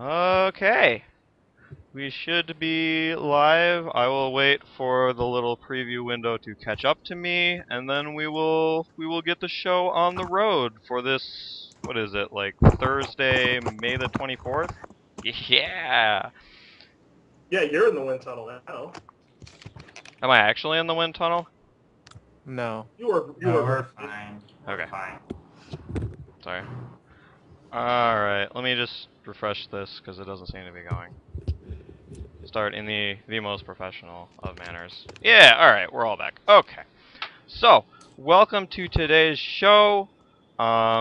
Okay, we should be live. I will wait for the little preview window to catch up to me, and then we will get the show on the road for this. What is it, like Thursday, May the 24th? Yeah. Yeah, you're in the wind tunnel now. Am I actually in the wind tunnel? No. You No, were we're briefly. fine. We're Okay. fine. Sorry. All right. Let me just refresh this because it doesn't seem to be going. Start in the most professional of manners. Yeah, alright, we're all back. Okay. So, welcome to today's show.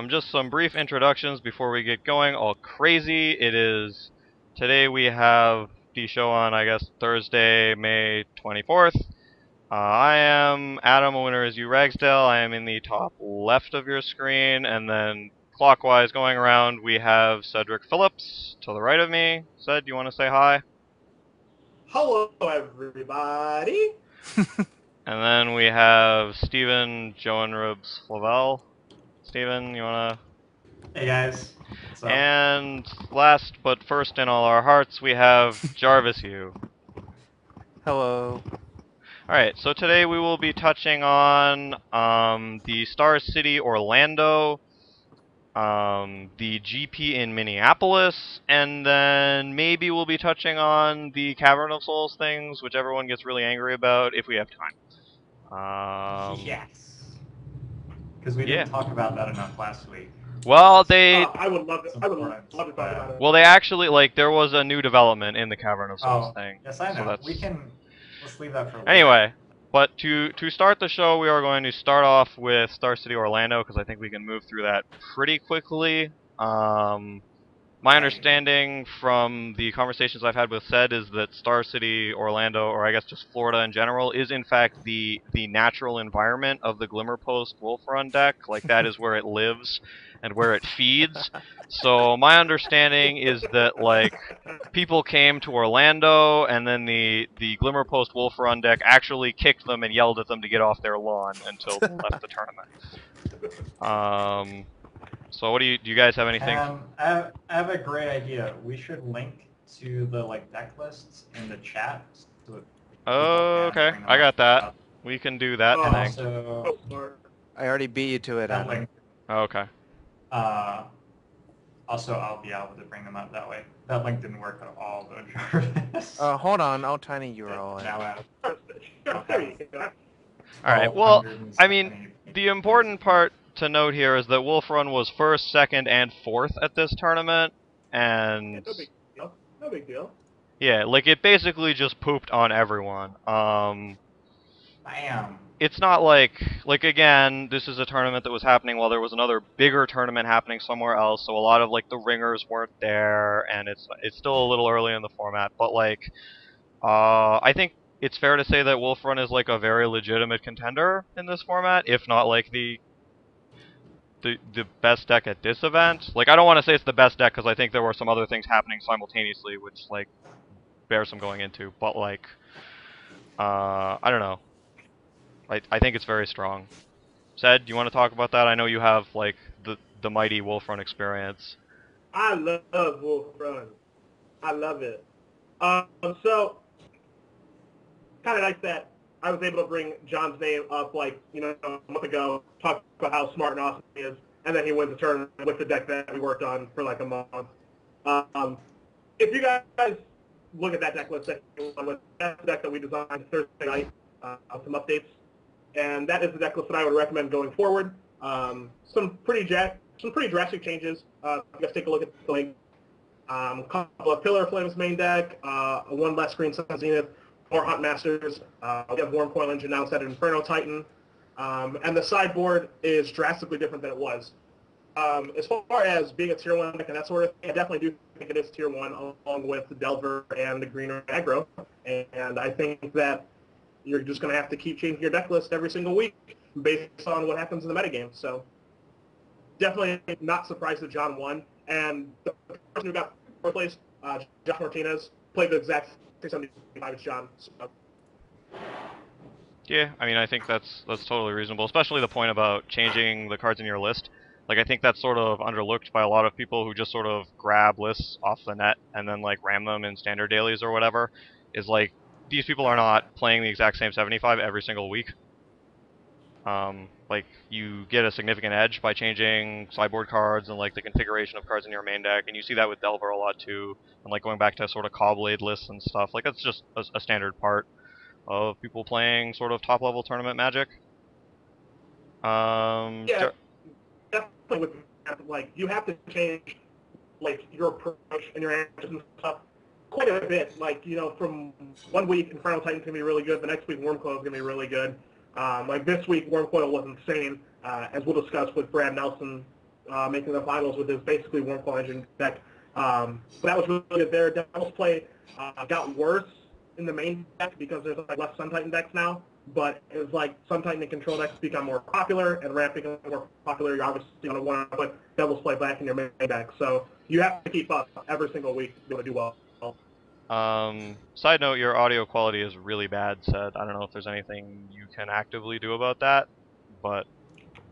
Just some brief introductions before we get going all crazy. Today we have the show on, I guess, Thursday, May 24th. I am Adam, a winner is you, Ragsdale. I am in the top left of your screen, and then clockwise going around, we have Cedric Phillips to the right of me. Ced, you want to say hi? Hello, everybody. And then we have Steven Joanribs Flavel. Steven, you wanna? Hey guys. What's up? And last but first in all our hearts, we have Jarvis Hugh. Hello. Alright, so today we will be touching on the Star City Orlando, the GP in Minneapolis, and then maybe we'll be touching on the Cavern of Souls things, which everyone gets really angry about if we have time. Yes. Because we Yeah. didn't talk about that enough last week. Well, they I would love it. I would love to talk about it. Well, they actually, like, there was a new development in the Cavern of Souls thing. Yes, I know. So that's... Let's leave that for later. Anyway, but to start the show, we are going to start off with Star City Orlando, because I think we can move through that pretty quickly. My understanding from the conversations I've had with Ced is that Star City Orlando, or I guess just Florida in general, is in fact the natural environment of the Glimmerpost Wolf Run deck. Like, that is where it lives and where it feeds. So my understanding is that, like, people came to Orlando, and then the Glimmerpost Wolf Run deck actually kicked them and yelled at them to get off their lawn until they left the tournament. So what do you guys have anything? I have a great idea. We should link to the deck lists in the chat. So Okay, I got that. We can do that thing. Also, I already beat you to it. that link. Okay. Also, I'll be able to bring them up that way. That link didn't work at all, though, Jarvis. Hold on. I'll tiny URL it. Now, Alright, well, I mean, the important part to note here is that Wolf Run was first, second, and fourth at this tournament, and... No big deal. No big deal. Yeah, like, it basically just pooped on everyone. Bam. It's not like, again, this is a tournament that was happening while there was another bigger tournament happening somewhere else, so a lot of, like, the ringers weren't there, and it's still a little early in the format, but, like, I think it's fair to say that Wolf Run is, like, a very legitimate contender in this format, if not, like, the best deck at this event. Like, I don't want to say it's the best deck, because I think there were some other things happening simultaneously, which, like, bear some going into, but, like, I don't know. I think it's very strong. Ced, do you want to talk about that? I know you have, like, the mighty Wolf Run experience. I love Wolf Run. I love it. So, kind of nice that I was able to bring John's name up, like, a month ago, talk about how smart and awesome he is, and then he wins the tournament with the deck that we worked on for, like, a month. If you guys look at that deck list, that's the deck that we designed Thursday night, some updates, and that is the deck list that I would recommend going forward. Some pretty drastic changes. Let's take a look at the link. A couple of Pillar Flames main deck, one less Green Sun Zenith, more Hunt Masters. We have Warm Coil Engine now instead of Inferno Titan. And the sideboard is drastically different than it was. As far as being a Tier 1 deck and that sort of thing, I definitely do think it is Tier 1 along with the Delver and the Greener Aggro. And I think that you're just going to have to keep changing your deck list every single week based on what happens in the metagame. So definitely not surprised that John won. And the person who got fourth place, Josh Martinez, played the exact 675 as John. So. Yeah, I mean, I think that's totally reasonable, especially the point about changing the cards in your list. Like I think that's sort of underlooked by a lot of people who just sort of grab lists off the net and then like ram them in standard dailies or whatever. Is like these people are not playing the exact same 75 every single week. Like you get a significant edge by changing sideboard cards and like the configuration of cards in your main deck, and you see that with Delver a lot too. And like going back to sort of Cobblade lists and stuff, like that's just a standard part of people playing sort of top level tournament Magic. Yeah, definitely with like you have to change like your approach and your answers and stuff quite a bit. Like from 1 week Infernal Titan's gonna be really good, the next week Wormcoil is gonna be really good. Like this week Wormcoil was insane, as we'll discuss with Brad Nelson making the finals with his basically Wormcoil engine deck. But that was really good there. Devil's Play got worse in the main deck because there's like less Sun Titan decks now. But it was like Sun Titan and Control decks become more popular, and Ramp becomes more popular. You're obviously going to want to put Devil's Play back in your main deck. So you have to keep up every single week to be able to do well. Side note, your audio quality is really bad, Said. I don't know if there's anything you can actively do about that, but...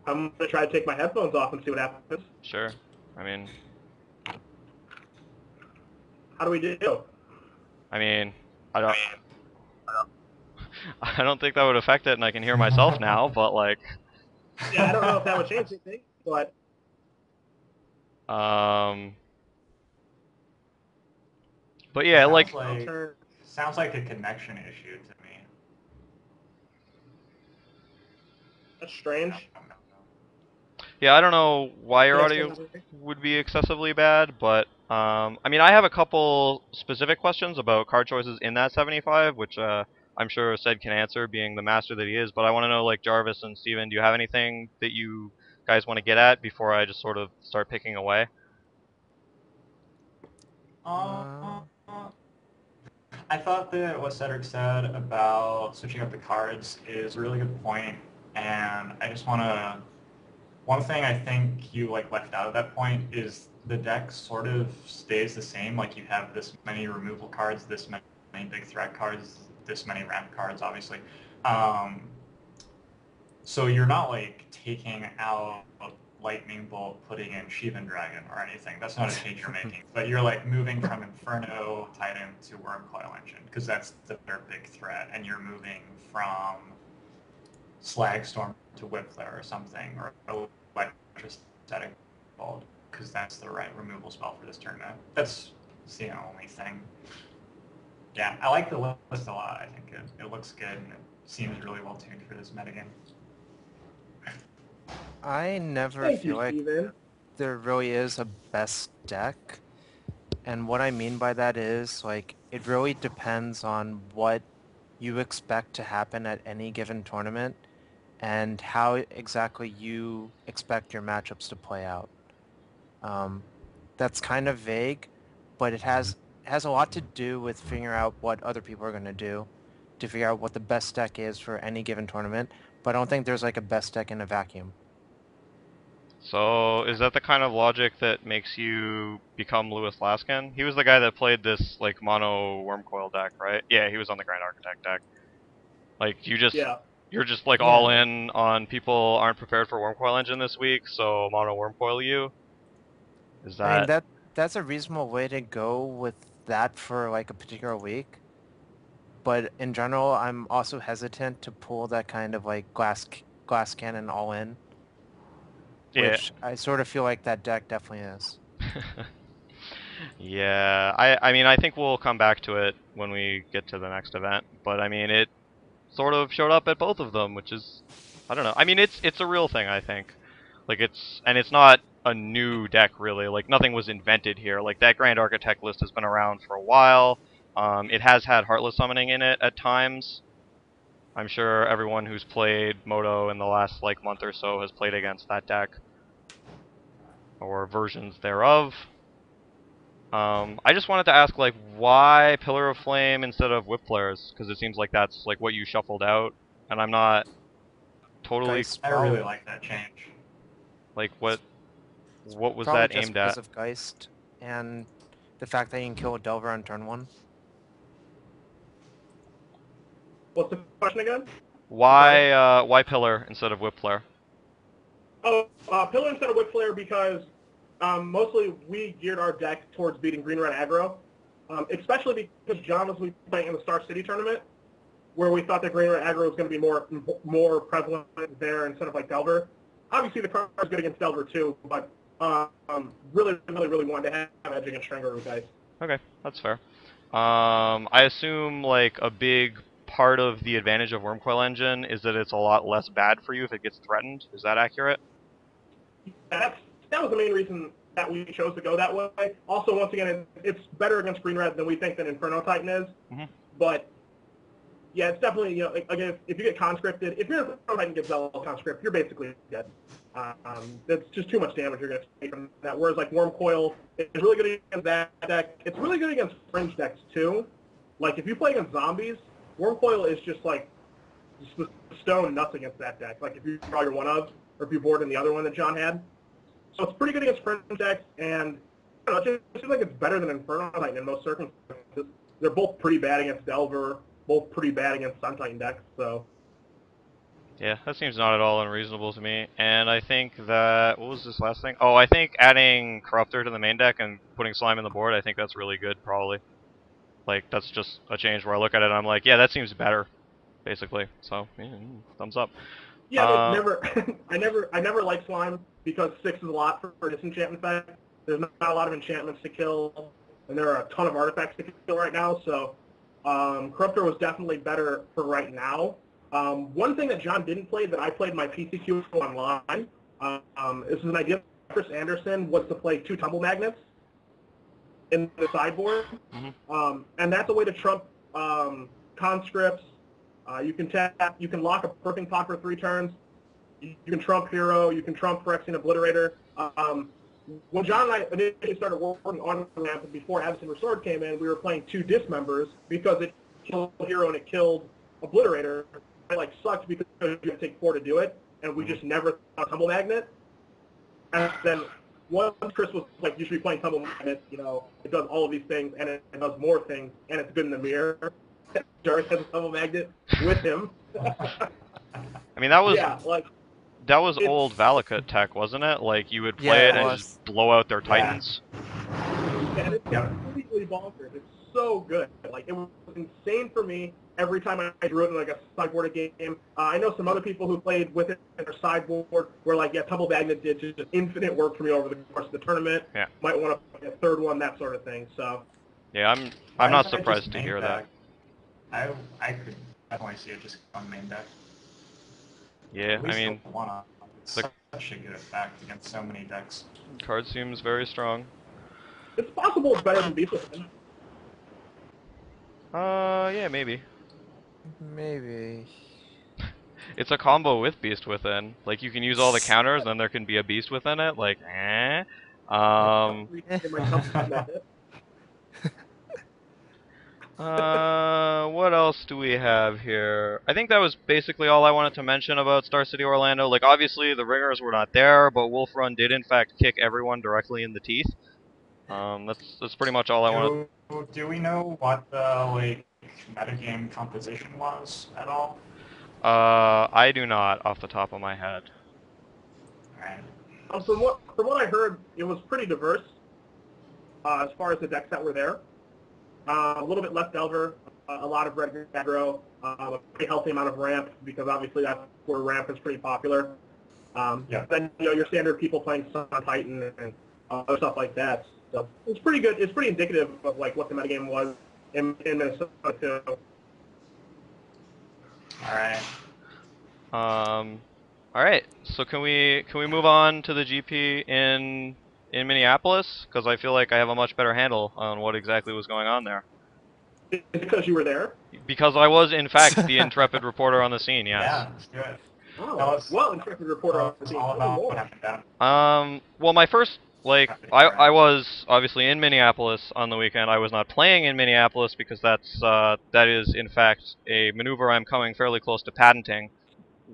I'm going to try to take my headphones off and see what happens. Sure. I mean... How do we do? I mean, I don't think that would affect it, and I can hear myself now, but like... Yeah, I don't know if that would change anything, but... But yeah, sounds like a connection issue to me. That's strange. Yeah, I don't know why your audio would be excessively bad, but I mean, I have a couple specific questions about card choices in that 75, which I'm sure Sed can answer, being the master that he is. But I want to know, like, Jarvis and Steven, do you have anything that you guys want to get at before I just sort of start picking away? I thought that what Cedric said about switching up the cards is a really good point, and I just want to... One thing I think you left out of that point is the deck sort of stays the same. Like you have this many removal cards, this many big threat cards, this many ramp cards, obviously. So you're not like taking out Lightning Bolt, putting in Shivan Dragon or anything. That's not a change you're making. But you're like moving from Inferno Titan to Wormcoil Engine because that's their big threat, and you're moving from Slagstorm to Whipflare or something, or Electrostatic Bolt because that's the right removal spell for this tournament. That's the only thing. Yeah, I like the list a lot. I think it looks good and it seems really well tuned for this metagame. I never feel like there really is a best deck. And what I mean by that is, like, it really depends on what you expect to happen at any given tournament and how exactly you expect your matchups to play out. That's kind of vague, but it has a lot to do with figuring out what other people are going to do to figure out what the best deck is for any given tournament. But I don't think there's like a best deck in a vacuum. So, is that the kind of logic that makes you become Lewis Laskin? He was the guy that played this, like, mono Wormcoil deck, right? Yeah, he was on the Grand Architect deck. Like, you're just, like, all in on people aren't prepared for Wormcoil Engine this week, so mono Wormcoil you? Is that... I mean, that's a reasonable way to go with that for, like, a particular week. But in general, I'm also hesitant to pull that kind of, like, glass cannon all in. Yeah. Which I sort of feel like that deck definitely is. Yeah, I mean, I think we'll come back to it when we get to the next event, but I mean, it sort of showed up at both of them, which is, I don't know. I mean, it's a real thing, I think. Like, it's not a new deck, really. Like, nothing was invented here. Like, that Grand Architect list has been around for a while. It has had Heartless Summoning in it at times. I'm sure everyone who's played Moto in the last, like, month or so has played against that deck. Or versions thereof. I just wanted to ask, like, why Pillar of Flame instead of Whipflares? Because it seems like that's, like, what you shuffled out. And I'm not totally... I really like that change. Like, what was Probably that just aimed at? because of Geist and the fact that you can kill a Delver on turn 1. What's the question again? Why Pillar instead of Whipflare? Oh, Pillar instead of Whip Flare because mostly we geared our deck towards beating green-red aggro, especially because John was playing in the Star City tournament, where we thought that green-red aggro was going to be more prevalent there instead of like Delver. Obviously, the card is good against Delver too, but really wanted to have edge against Strangler guys. Okay, that's fair. I assume like a big part of the advantage of Wormcoil Engine is that it's a lot less bad for you if it gets threatened. Is that accurate? That was the main reason that we chose to go that way. Also, once again, it's better against green-red than we think that Inferno Titan is. Mm-hmm. But yeah, it's definitely, you know, again, if you get conscripted, if your Inferno Titan gets Zell conscript, you're basically dead. That's just too much damage you're going to take from that. Whereas like Wormcoil is really good against that deck. It's really good against fringe decks too. Like if you play against zombies, Wormcoil is just like stone nuts against that deck. Like if you draw your one of, or if you board in the other one that John had. So it's pretty good against fringe decks, and I don't know, it seems like it's better than Inferno Titan in most circumstances. They're both pretty bad against Delver, both pretty bad against Sun Titan decks, so. Yeah, that seems not at all unreasonable to me. And I think that, what was this last thing? Oh, I think adding Corruptor to the main deck and putting Slime in the board, I think that's really good, probably. Like, that's just a change where I look at it and I'm like, yeah, that seems better, basically. So, yeah, thumbs up. Yeah, I never liked Slime because 6 is a lot for disenchantment effect. There's not a lot of enchantments to kill, and there are a ton of artifacts to kill right now, so Corruptor was definitely better for right now. One thing that John didn't play that I played my PCQ online, this is an idea Chris Anderson was to play 2 Tumble Magnets in the sideboard, and that's a way to trump conscripts. You can tap, you can lock a Birthing Pod for 3 turns. You can trump Hero, you can trump Phyrexian Obliterator. When John and I initially started working on ramp before Absent Restored came in, we were playing 2 Dismembers because it killed Hero and it killed Obliterator. It like sucked because you had to take 4 to do it, and we just never thought Tumble Magnet. And then once Chris was like, you should be playing Tumble Magnet, you know, it does all of these things, and it does more things, and it's good in the mirror. Darth has a Tumble Magnet with him. I mean, that was that was old Valakut tech, wasn't it? Like, you would play it and just blow out their Titans. And it's completely bonkers. It's so good. Like, it was insane for me every time I drew it in like a sideboard game. I know some other people who played with it in their sideboard where like, yeah, Tumble Magnet did just infinite work for me over the course of the tournament. Yeah. Might want to play a 3rd one, that sort of thing. So. Yeah, I'm not surprised to hear that. I could definitely see it just on main deck. Yeah, I mean, it's such a good effect against so many decks. Card seems very strong. It's possible it's better than Beast Within. Yeah, maybe. Maybe. It's a combo with Beast Within. Like, you can use all the counters, then there can be a Beast within it. Like, what else do we have here? I think that was basically all I wanted to mention about Star City Orlando. Like, obviously, the ringers were not there, but Wolf Run did, in fact, kick everyone directly in the teeth. That's pretty much all I wanted. Do we know what the, like, metagame composition was at all? I do not, off the top of my head. Alright. From what I heard, it was pretty diverse as far as the decks that were there. A little bit less Delver, a lot of red aggro, a pretty healthy amount of ramp because obviously that's where ramp is pretty popular. Then you know your standard people playing Sun Titan and other stuff like that. So it's pretty good. It's pretty indicative of like what the metagame was in Minnesota too. All right. So can we move on to the GP in Minneapolis? Because I feel like I have a much better handle on what exactly was going on there. Is it because you were there? Because I was, in fact, the intrepid reporter on the scene. Yes. Yeah, let's do it. Oh, well, intrepid reporter on the scene. All about what happened down. Well, my first, like, I was obviously in Minneapolis on the weekend. I was not playing in Minneapolis because that is, in fact, a maneuver I'm coming fairly close to patenting.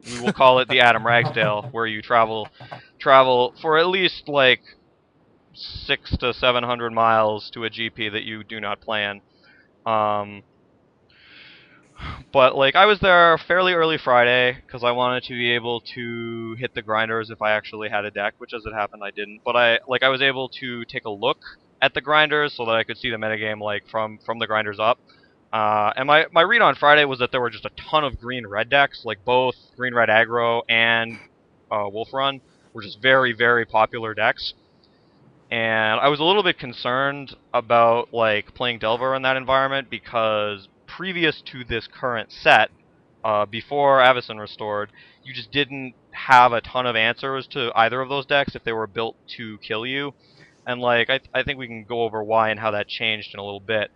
We will call it the Adam Ragsdale, where you travel for at least, like, 600 to 700 miles to a GP that you do not plan. But like I was there fairly early Friday because I wanted to be able to hit the grinders if I actually had a deck, which as it happened I didn't. But I was able to take a look at the grinders so that I could see the metagame like from the grinders up. And my read on Friday was that there were just a ton of green-red decks, like both green-red aggro and Wolf Run were just very popular decks. And I was a little bit concerned about like playing Delver in that environment because previous to this current set, before Avacyn Restored, you just didn't have a ton of answers to either of those decks if they were built to kill you. And like I think we can go over why and how that changed in a little bit.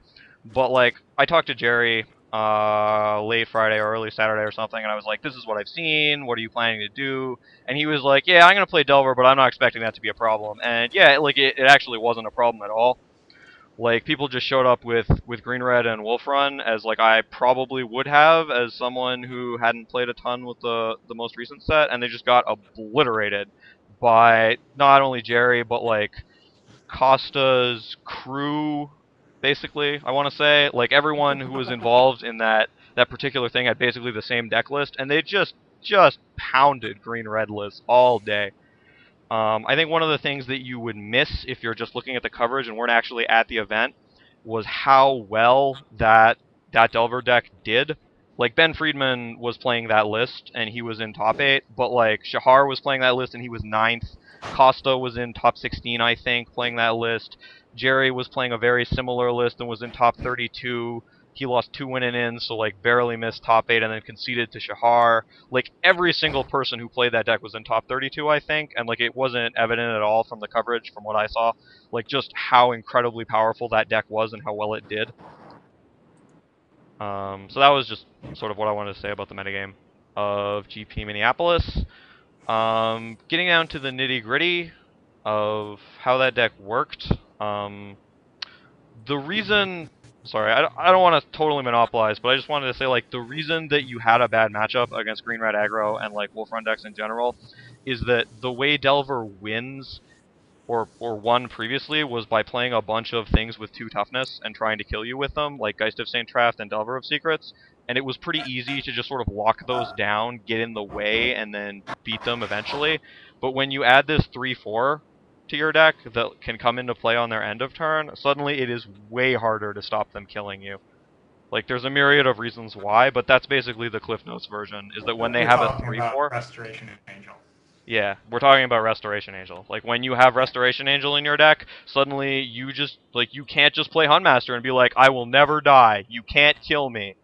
But like I talked to Jerry late Friday or early Saturday or something, and I was like, "This is what I've seen. What are you planning to do?" And he was like, "Yeah, I'm gonna play Delver, but I'm not expecting that to be a problem." And yeah, like it actually wasn't a problem at all. Like people just showed up with Green Red and Wolf Run as like I probably would have as someone who hadn't played a ton with the most recent set, and they just got obliterated by not only Jerry but like Costa's crew, basically, I want to say. Like, everyone who was involved in that particular thing had basically the same deck list, and they just pounded green-red lists all day. I think one of the things that you would miss if you're just looking at the coverage and weren't actually at the event was how well that Delver deck did. Like Ben Friedman was playing that list and he was in top 8, but like Shahar was playing that list and he was ninth. Costa was in top 16, I think, playing that list. Jerry was playing a very similar list and was in top 32. He lost 2 winning in, so like barely missed top 8 and then conceded to Shahar. Like every single person who played that deck was in top 32, I think, and like it wasn't evident at all from the coverage from what I saw, like just how incredibly powerful that deck was and how well it did. So that was just sort of what I wanted to say about the metagame of GP Minneapolis. Getting down to the nitty-gritty of how that deck worked. The reason, sorry, I don't want to totally monopolize, but I just wanted to say, like, the reason that you had a bad matchup against Green-Red aggro and, like, Wolf Run decks in general is that the way Delver wins or won previously was by playing a bunch of things with 2 toughness and trying to kill you with them, like Geist of St. Traft and Delver of Secrets, and it was pretty easy to just sort of lock those down, get in the way, and then beat them eventually. But when you add this 3/4 to your deck that can come into play on their end of turn, suddenly it is way harder to stop them killing you. Like, there's a myriad of reasons why, but that's basically the Cliff Notes version, is that when they You're have a talking about 3/4... Restoration Angel. Yeah, we're talking about Restoration Angel. Like, when you have Restoration Angel in your deck, suddenly you just, like, you can't just play Hunmaster and be like, I will never die. You can't kill me.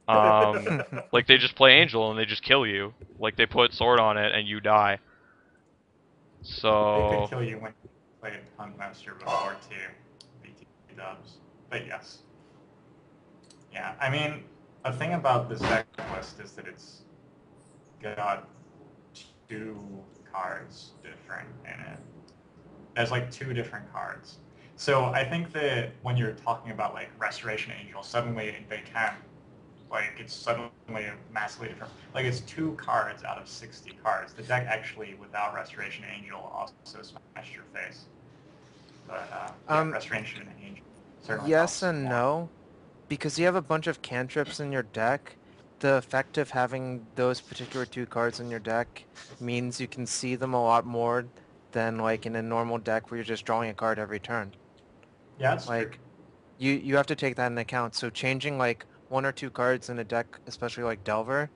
Like, they just play Angel and they just kill you. Like, they put Sword on it and you die. They could So... kill you when you played Huntmaster before too, BT dubs. But yes. Yeah, I mean, a thing about this deck list is that it's got 2 cards different in it. There's like 2 different cards. So I think that when you're talking about like Restoration Angel, suddenly they can, like it's suddenly massively different. Like it's 2 cards out of 60 cards. The deck actually without Restoration Angel also smashed your face. But yeah, Restoration Angel certainly yes helps and more. no, because you have a bunch of cantrips in your deck. The effect of having those particular 2 cards in your deck means you can see them a lot more than like in a normal deck where you're just drawing a card every turn. Yeah, that's true. Like, you have to take that into account. So changing like 1 or 2 cards in a deck, especially like Delver,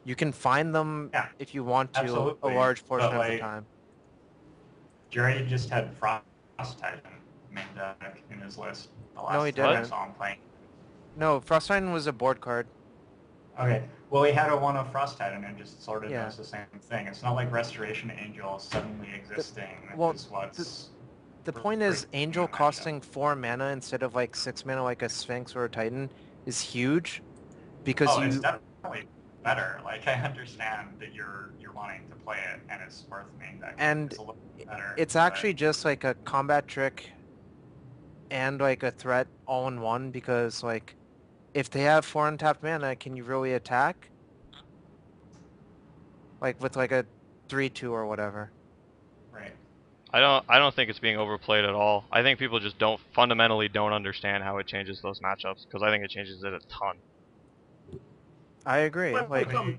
you can find them Yeah, if you want to a absolutely. large portion But of the like, time. Jerry just had Frost Titan main deck in his list the No, he last time I didn't. saw him playing. No, Frost Titan was a board card. Okay, well he had a 1 of Frost Titan and just sort of Yeah. does the same thing. It's not like Restoration Angel suddenly existing well, is what's... The point is, Angel costing 4 mana instead of like 6 mana like a Sphinx or a Titan is huge, because Oh, it's you... definitely better. Like I understand that you're wanting to play it and it's worth main deck. And it's a little better. it's actually just like a combat trick and like a threat all in one, because like if they have 4 untapped mana, can you really attack? Like with like a 3/2 or whatever. Right. I don't think it's being overplayed at all. I think people just fundamentally don't understand how it changes those matchups, because I think it changes it a ton. I agree. But Like, from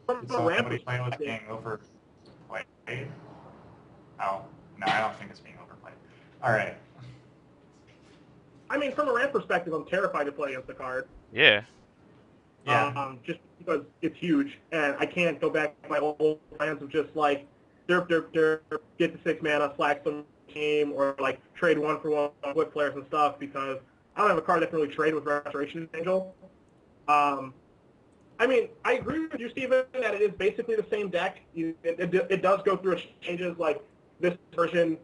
Did a ramp somebody play with perspective, being overplayed? Oh, no, I don't think it's being overplayed. All right. I mean, from a ramp perspective, I'm terrified to play against the card. Yeah. Yeah. Just because it's huge, and I can't go back to my old plans of just like derp, get the 6 mana, slack some team, or like trade 1-for-1 with players and stuff, because I don't have a card that can really trade with Restoration Angel. I mean, I agree with you, Steven, that it is basically the same deck. It does go through changes. Like this version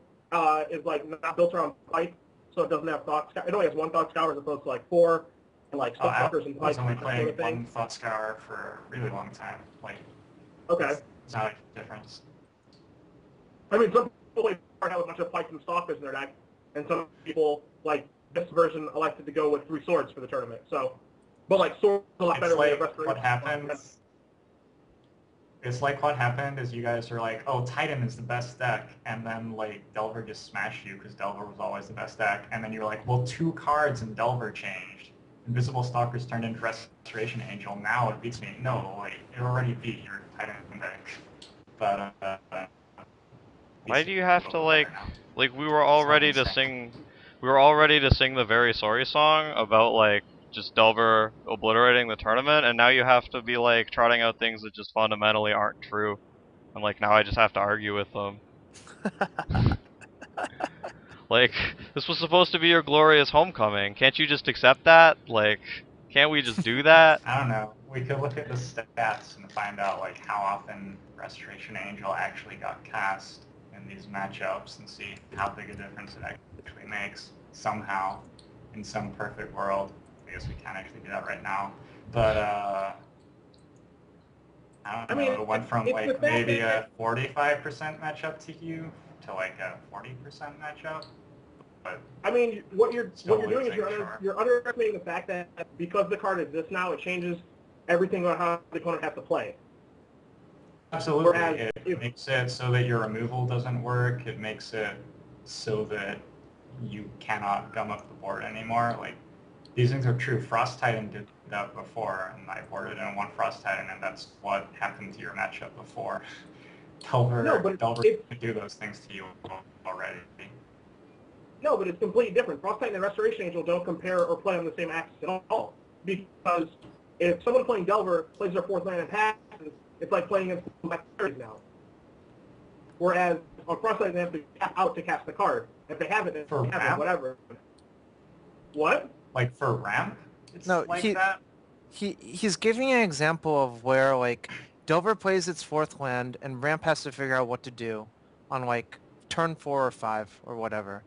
is like not built around pipe, so it doesn't have thought scour. It only has 1 thought scour as opposed to like 4, and like stalkers and I pipes was only and that sort of playing thing. one Thought Scour for a really long time. Like, Okay. it's not a difference. I mean, some people have a bunch of pipes and stalkers in their deck, and some people, like this version, elected to go with 3 swords for the tournament. So, but like swords are a lot better It's than like what happens. It's like what happened is you guys are like, oh, Titan is the best deck, and then like Delver just smashed you because Delver was always the best deck, and then you're like, well, 2 cards in Delver changed. Invisible Stalkers turned into Restoration Angel. Now it beats me. No, like it already beat your Titan deck. But Why do you have to like we were all ready to sing, the Very Sorry song about like just Delver obliterating the tournament, and now you have to be like trotting out things that just fundamentally aren't true, and like now I just have to argue with them. Like, this was supposed to be your glorious homecoming. Can't you just accept that? Like, can't we just do that? I don't know. We could look at the stats and find out like how often Restoration Angel actually got cast in these matchups and see how big a difference it actually makes somehow in some perfect world. I guess we can't actually do that right now. But I don't know. It went from like maybe a 45% matchup TQ to like a 40% matchup. But I mean, what you're doing is sure. you're underestimating the fact that because the card exists now, it changes everything about how the opponent has to play. Absolutely. Whereas It makes it so that your removal doesn't work. It makes it so that you cannot gum up the board anymore. Like, these things are true. Frost Titan did that before, and I boarded in 1 Frost Titan, and that's what happened to your matchup before. Delver can do those things to you already. No, but it's completely different. Frost Titan and Restoration Angel don't compare or play on the same axis at all. Because if someone playing Delver plays their 4th land and passes, it's like playing against Black Fairies now. Whereas on Frost Titan, they have to tap out to cast the card. If they have it, they have it, whatever. What? Like for ramp? It's no, like that? He's giving an example of where like Delver plays its 4th land and ramp has to figure out what to do on like turn 4 or 5 or whatever.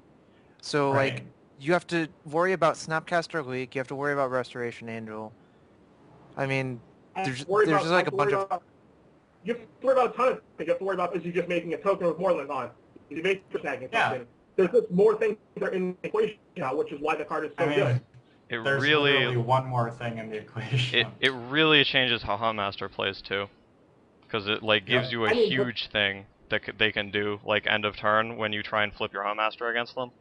So like you have to worry about Snapcaster Leak, you have to worry about Restoration Angel. I mean, there's just like a bunch of... You have to worry about a ton of things. You have to worry about is you just making a token with Moreland on. Is you vapor snagging something. There's just more things that are in the equation now, which is why the card is so good. There's literally one more thing in the equation. It really changes how Huntmaster plays too, because it like gives you a huge thing that they can do like end of turn when you try and flip your Huntmaster against them.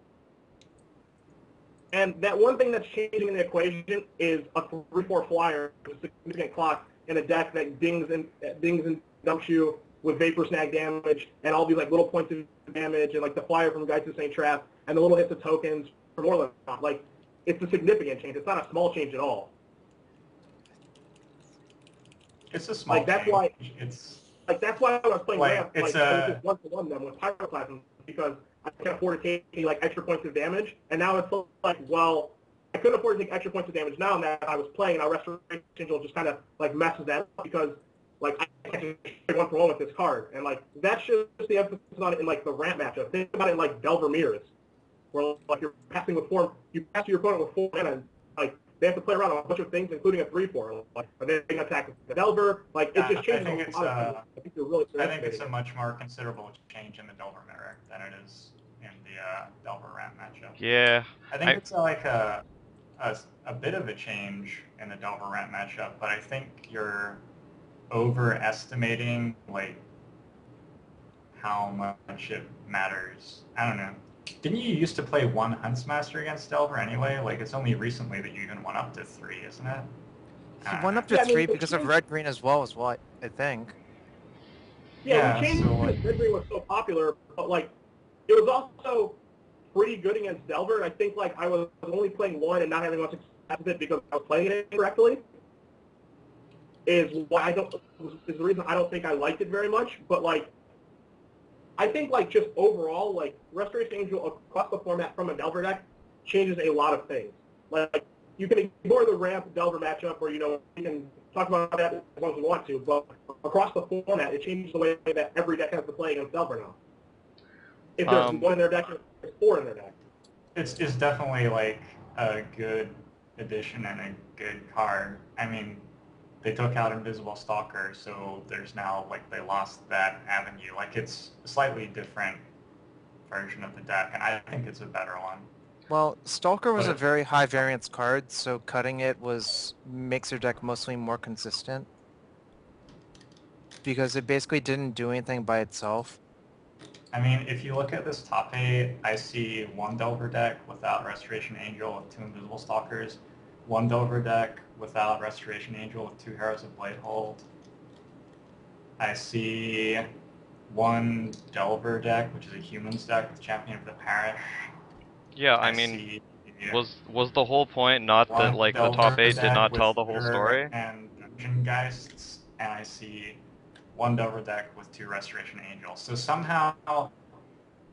And that one thing that's changing in the equation is a 3/4 flyer with significant clock in a deck that dings and dumps you with vapor snag damage and all these like little points of damage and like the flyer from Guides to Saint Trap and the little hits of tokens for Moreland. Like, it's a significant change. It's not a small change at all. It's a small change. That's why I was playing ramp. I was just 1-to-1 them with Pyroclasm because I can afford to take like extra points of damage. And now it's like, well, I couldn't afford to take extra points of damage now that I was playing. Now Restoration Angel just kind of like messes that up because like I can't just 1-for-1 with this card. And like that's just the emphasis on it in like the ramp matchup. Think about it in like Delver Mirrors, where like you're passing with 4, you pass to your opponent with 4 mana, and like they have to play around on a bunch of things, including a 3/4. Like, are they going to attack the Delver? Like, it just changes a lot of things. I think they're really I think it's a much more considerable change in the Delver Mirror than it is in the Delver Ramp matchup. Yeah. I think it's like a bit of a change in the Delver Ramp matchup, but I think you're overestimating like how much it matters. I don't know. Didn't you used to play 1 Huntsmaster against Delver anyway? Like, it's only recently that you even went up to 3, isn't it? He went up to Yeah, I mean, 3 the because of change- red-green as well, is what I think. Yeah, we Yeah, changed so because like, Red Green was so popular, but like it was also pretty good against Delver. And I think like I was only playing one and not having much success with it because I was playing it incorrectly. Is why I don't is the reason I don't think I liked it very much. But like I think like just overall like Restoration Angel across the format from a Delver deck changes a lot of things. Like you can ignore the ramp Delver matchup, or you can talk about that as long as you want to. But across the format, it changes the way that every deck has to play against Delver now. If there's one in their deck, there's 4 in their deck. it's definitely like a good addition and a good card. I mean, they took out Invisible Stalker, so there's now like they lost that avenue. Like it's a slightly different version of the deck, and I think it's a better one. Well, Stalker was But a very high variance card, so cutting it makes your deck mostly more consistent. Because it basically didn't do anything by itself. I mean, if you look at this top 8, I see one Delver deck without Restoration Angel with 2 Invisible Stalkers, one Delver deck without Restoration Angel with 2 Heroes of Bladehold. I see one Delver deck, which is a Humans deck with Champion of the Parish. Yeah, I mean, was the whole point not that like the top 8 did not tell the whole story? And Dungeon Geists, and I see one Delver deck with 2 Restoration Angels. So somehow,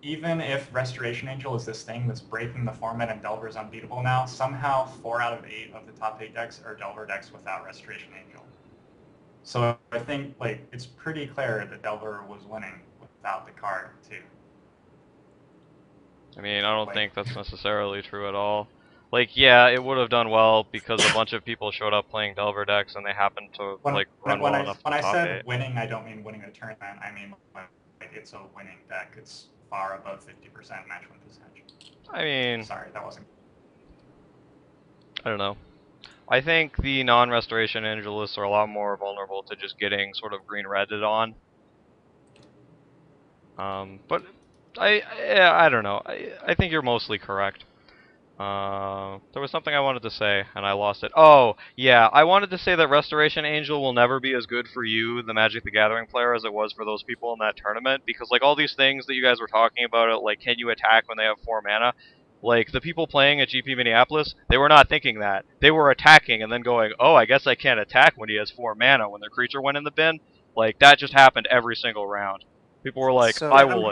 even if Restoration Angel is this thing that's breaking the format and Delver's unbeatable now, somehow 4 out of 8 of the top 8 decks are Delver decks without Restoration Angel. So I think like it's pretty clear that Delver was winning without the card too. I mean, I don't think that's necessarily true at all. Like, yeah, it would have done well because a bunch of people showed up playing Delver decks and they happened to like run well enough When to I top said 8. winning, I don't mean winning a tournament. I mean like it's a winning deck. It's far above 50% match win percentage. I mean, sorry, that wasn't. I don't know. I think the non-restoration angelists are a lot more vulnerable to just getting sort of green-redded on. But I don't know. I think you're mostly correct. There was something I wanted to say, and I lost it. Oh, yeah, I wanted to say that Restoration Angel will never be as good for you, the Magic the Gathering player, as it was for those people in that tournament, because, like, all these things that you guys were talking about, like, can you attack when they have 4 mana? Like, the people playing at GP Minneapolis, they were not thinking that. They were attacking and then going, oh, I guess I can't attack when he has 4 mana when their creature went in the bin. Like, that just happened every single round. People were like, So, I will...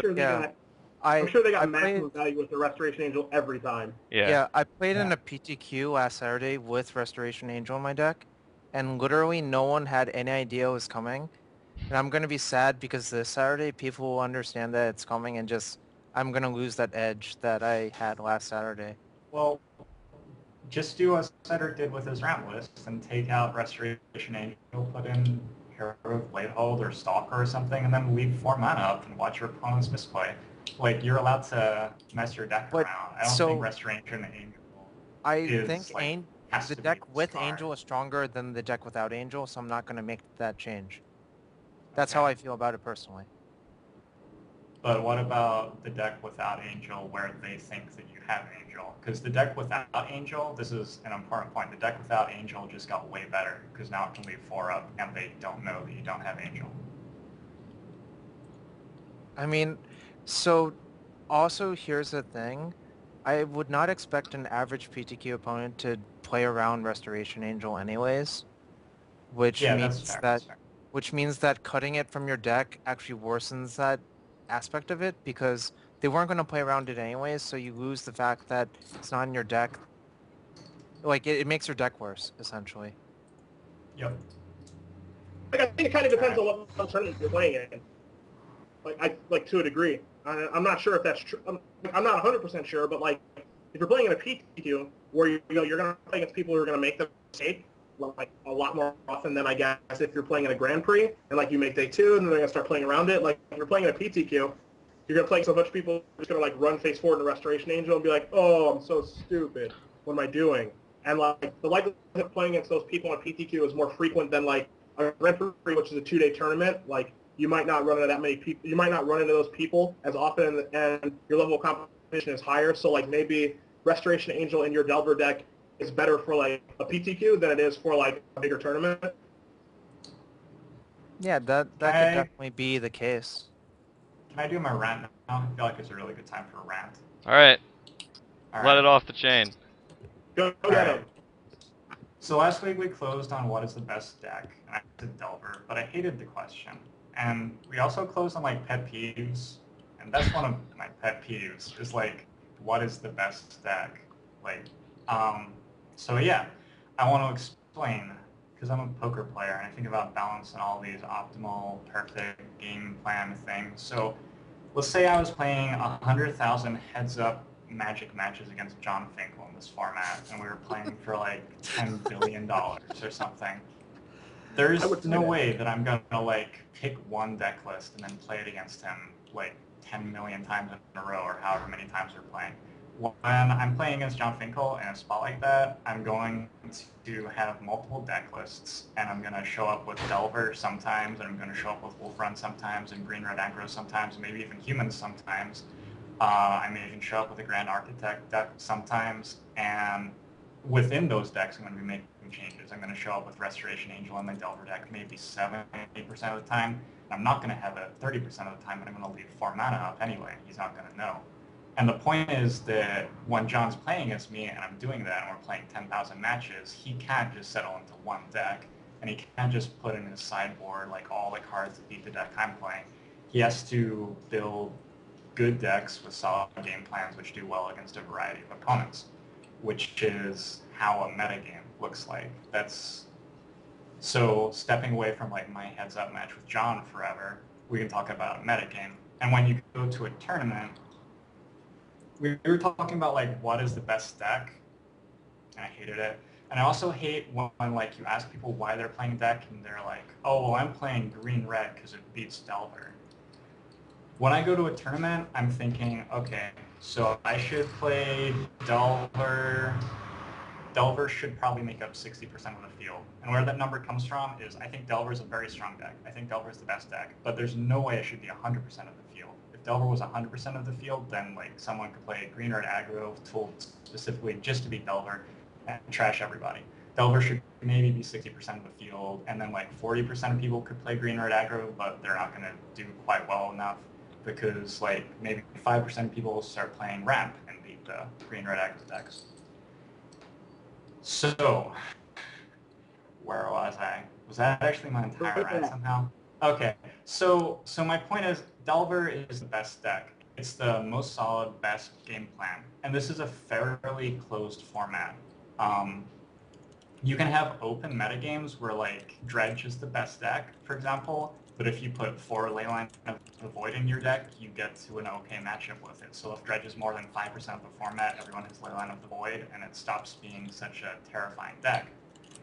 I'm sure they got maximum value with the Restoration Angel every time. Yeah, I played in a PTQ last Saturday with Restoration Angel in my deck, and literally no one had any idea it was coming. And I'm going to be sad because this Saturday people will understand that it's coming and I'm going to lose that edge that I had last Saturday. Well, just do as Cedric did with his ramp list and take out Restoration Angel, put in Hero of Bladehold or Stalker or something, and then leave 4 mana up and watch your opponent's misplay. Like, you're allowed to mess your deck around. I don't think Restoration Angel the deck with Angel is stronger than the deck without Angel, so I'm not going to make that change. That's how I feel about it personally. But what about the deck without Angel where they think that you have Angel? Because the deck without Angel, this is an important point, the deck without Angel just got way better because now it can leave 4 up and they don't know that you don't have Angel. I mean, so also here's the thing. I would not expect an average PTQ opponent to play around Restoration Angel anyways, which means that cutting it from your deck actually worsens that aspect of it because they weren't going to play around it anyways, so you lose the fact that it's not in your deck. Like, it makes your deck worse, essentially. Yep. Like, I think it kind of depends on what tournament you're playing in. Like to a degree. I'm not sure if that's true. I'm not 100% sure, but like if you're playing in a PTQ where you're going to play against people who are going to make the mistake like a lot more often than I guess if you're playing in a Grand Prix and like you make day 2 and then they're going to start playing around it. Like if you're playing in a PTQ, you're going to play so much people are just going to like run face forward in a Restoration Angel and be like, oh, I'm so stupid. What am I doing? And like the likelihood of playing against those people on PTQ is more frequent than like a Grand Prix, which is a 2-day tournament. Like you might not run into that many people. You might not run into those people as often, and your level of competition is higher. So like maybe Restoration Angel in your Delver deck is better for like a PTQ than it is for like a bigger tournament. Yeah, that could definitely be the case. Can I do my rant now? I feel like it's a really good time for a rant. All right. All Let right. it off the chain. Go All get right. him. So last week we closed on what is the best deck, and I said Delver, but I hated the question. And we also closed on like pet peeves, and that's one of my pet peeves, is like, what is the best deck? Like, so yeah, I want to explain, because I'm a poker player, and I think about balance and all these optimal, perfect game plan things. So let's say I was playing 100,000 heads-up Magic matches against John Finkel in this format, and we were playing for like $10 billion or something. There's no way that I'm gonna like pick one deck list and then play it against him like 10 million times in a row, or however many times we're playing. When I'm playing against John Finkel in a spot like that, I'm going to have multiple deck lists, and I'm going to show up with Delver sometimes, and I'm going to show up with Wolf Run sometimes, and Green Red Aggro sometimes, and maybe even Humans sometimes. I may even show up with a Grand Architect deck sometimes, and within those decks, I'm going to be making changes. I'm going to show up with Restoration Angel in my Delver deck maybe 70% of the time. And I'm not going to have it 30% of the time, but I'm going to leave 4 mana up anyway. He's not going to know. And the point is that when John's playing against me and I'm doing that and we're playing 10,000 matches, he can't just settle into one deck. And he can't just put in his sideboard like all the cards that beat the deck I'm playing. He has to build good decks with solid game plans which do well against a variety of opponents, which is how a metagame looks like. That's so stepping away from like my heads-up match with John forever, we can talk about a metagame. And when you go to a tournament, we were talking about like what is the best deck, and I hated it. And I also hate when like you ask people why they're playing a deck and they're like, oh, well, I'm playing green-red because it beats Delver. When I go to a tournament, I'm thinking, okay, so I should play Delver. Delver should probably make up 60% of the field. And where that number comes from is I think Delver is a very strong deck. I think Delver is the best deck, but there's no way it should be 100% of the field. If Delver was 100% of the field, then like someone could play green red aggro tool specifically just to beat Delver and trash everybody. Delver should maybe be 60% of the field, and then like 40% of people could play green red aggro, but they're not going to do quite well enough because like maybe 5% of people will start playing ramp and beat the green red aggro decks. So, where was I? Was that actually my entire rant somehow? Okay, so my point is, Delver is the best deck. It's the most solid, best game plan. And this is a fairly closed format. You can have open metagames where like Dredge is the best deck, for example, but if you put 4 Leyline of the Void in your deck, you get to an okay matchup with it. So if Dredge is more than 5% of the format, everyone has Leyline of the Void, and it stops being such a terrifying deck.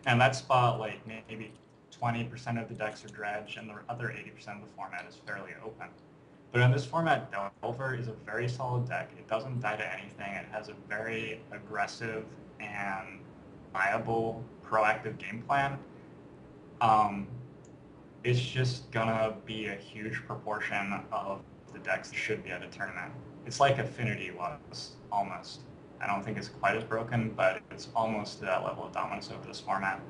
And that spot, like maybe 20% of the decks are Dredge, and the other 80% of the format is fairly open. But in this format, Delver is a very solid deck. It doesn't die to anything. It has a very aggressive and viable, proactive game plan. It's just gonna be a huge proportion of the decks that should be at a tournament. It's like Affinity was, almost. I don't think it's quite as broken, but it's almost to that level of dominance over this format.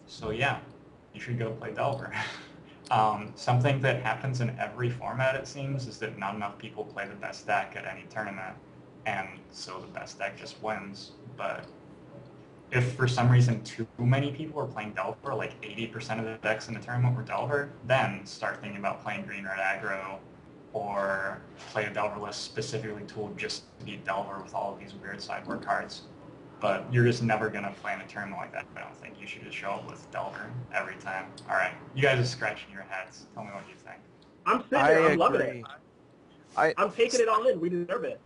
So yeah, you should go play Delver. Something that happens in every format, it seems, is that not enough people play the best deck at any tournament, and so the best deck just wins. But if for some reason too many people are playing Delver, like 80% of the decks in the tournament were Delver, then start thinking about playing green red aggro, or play a Delver list specifically tooled just to beat Delver with all of these weird sideboard cards. But you're just never going to play in a tournament like that, I don't think. You should just show up with Delver every time. All right, you guys are scratching your heads. Tell me what you think. I'm sitting there. I'm loving it. I'm taking it all in. We deserve it.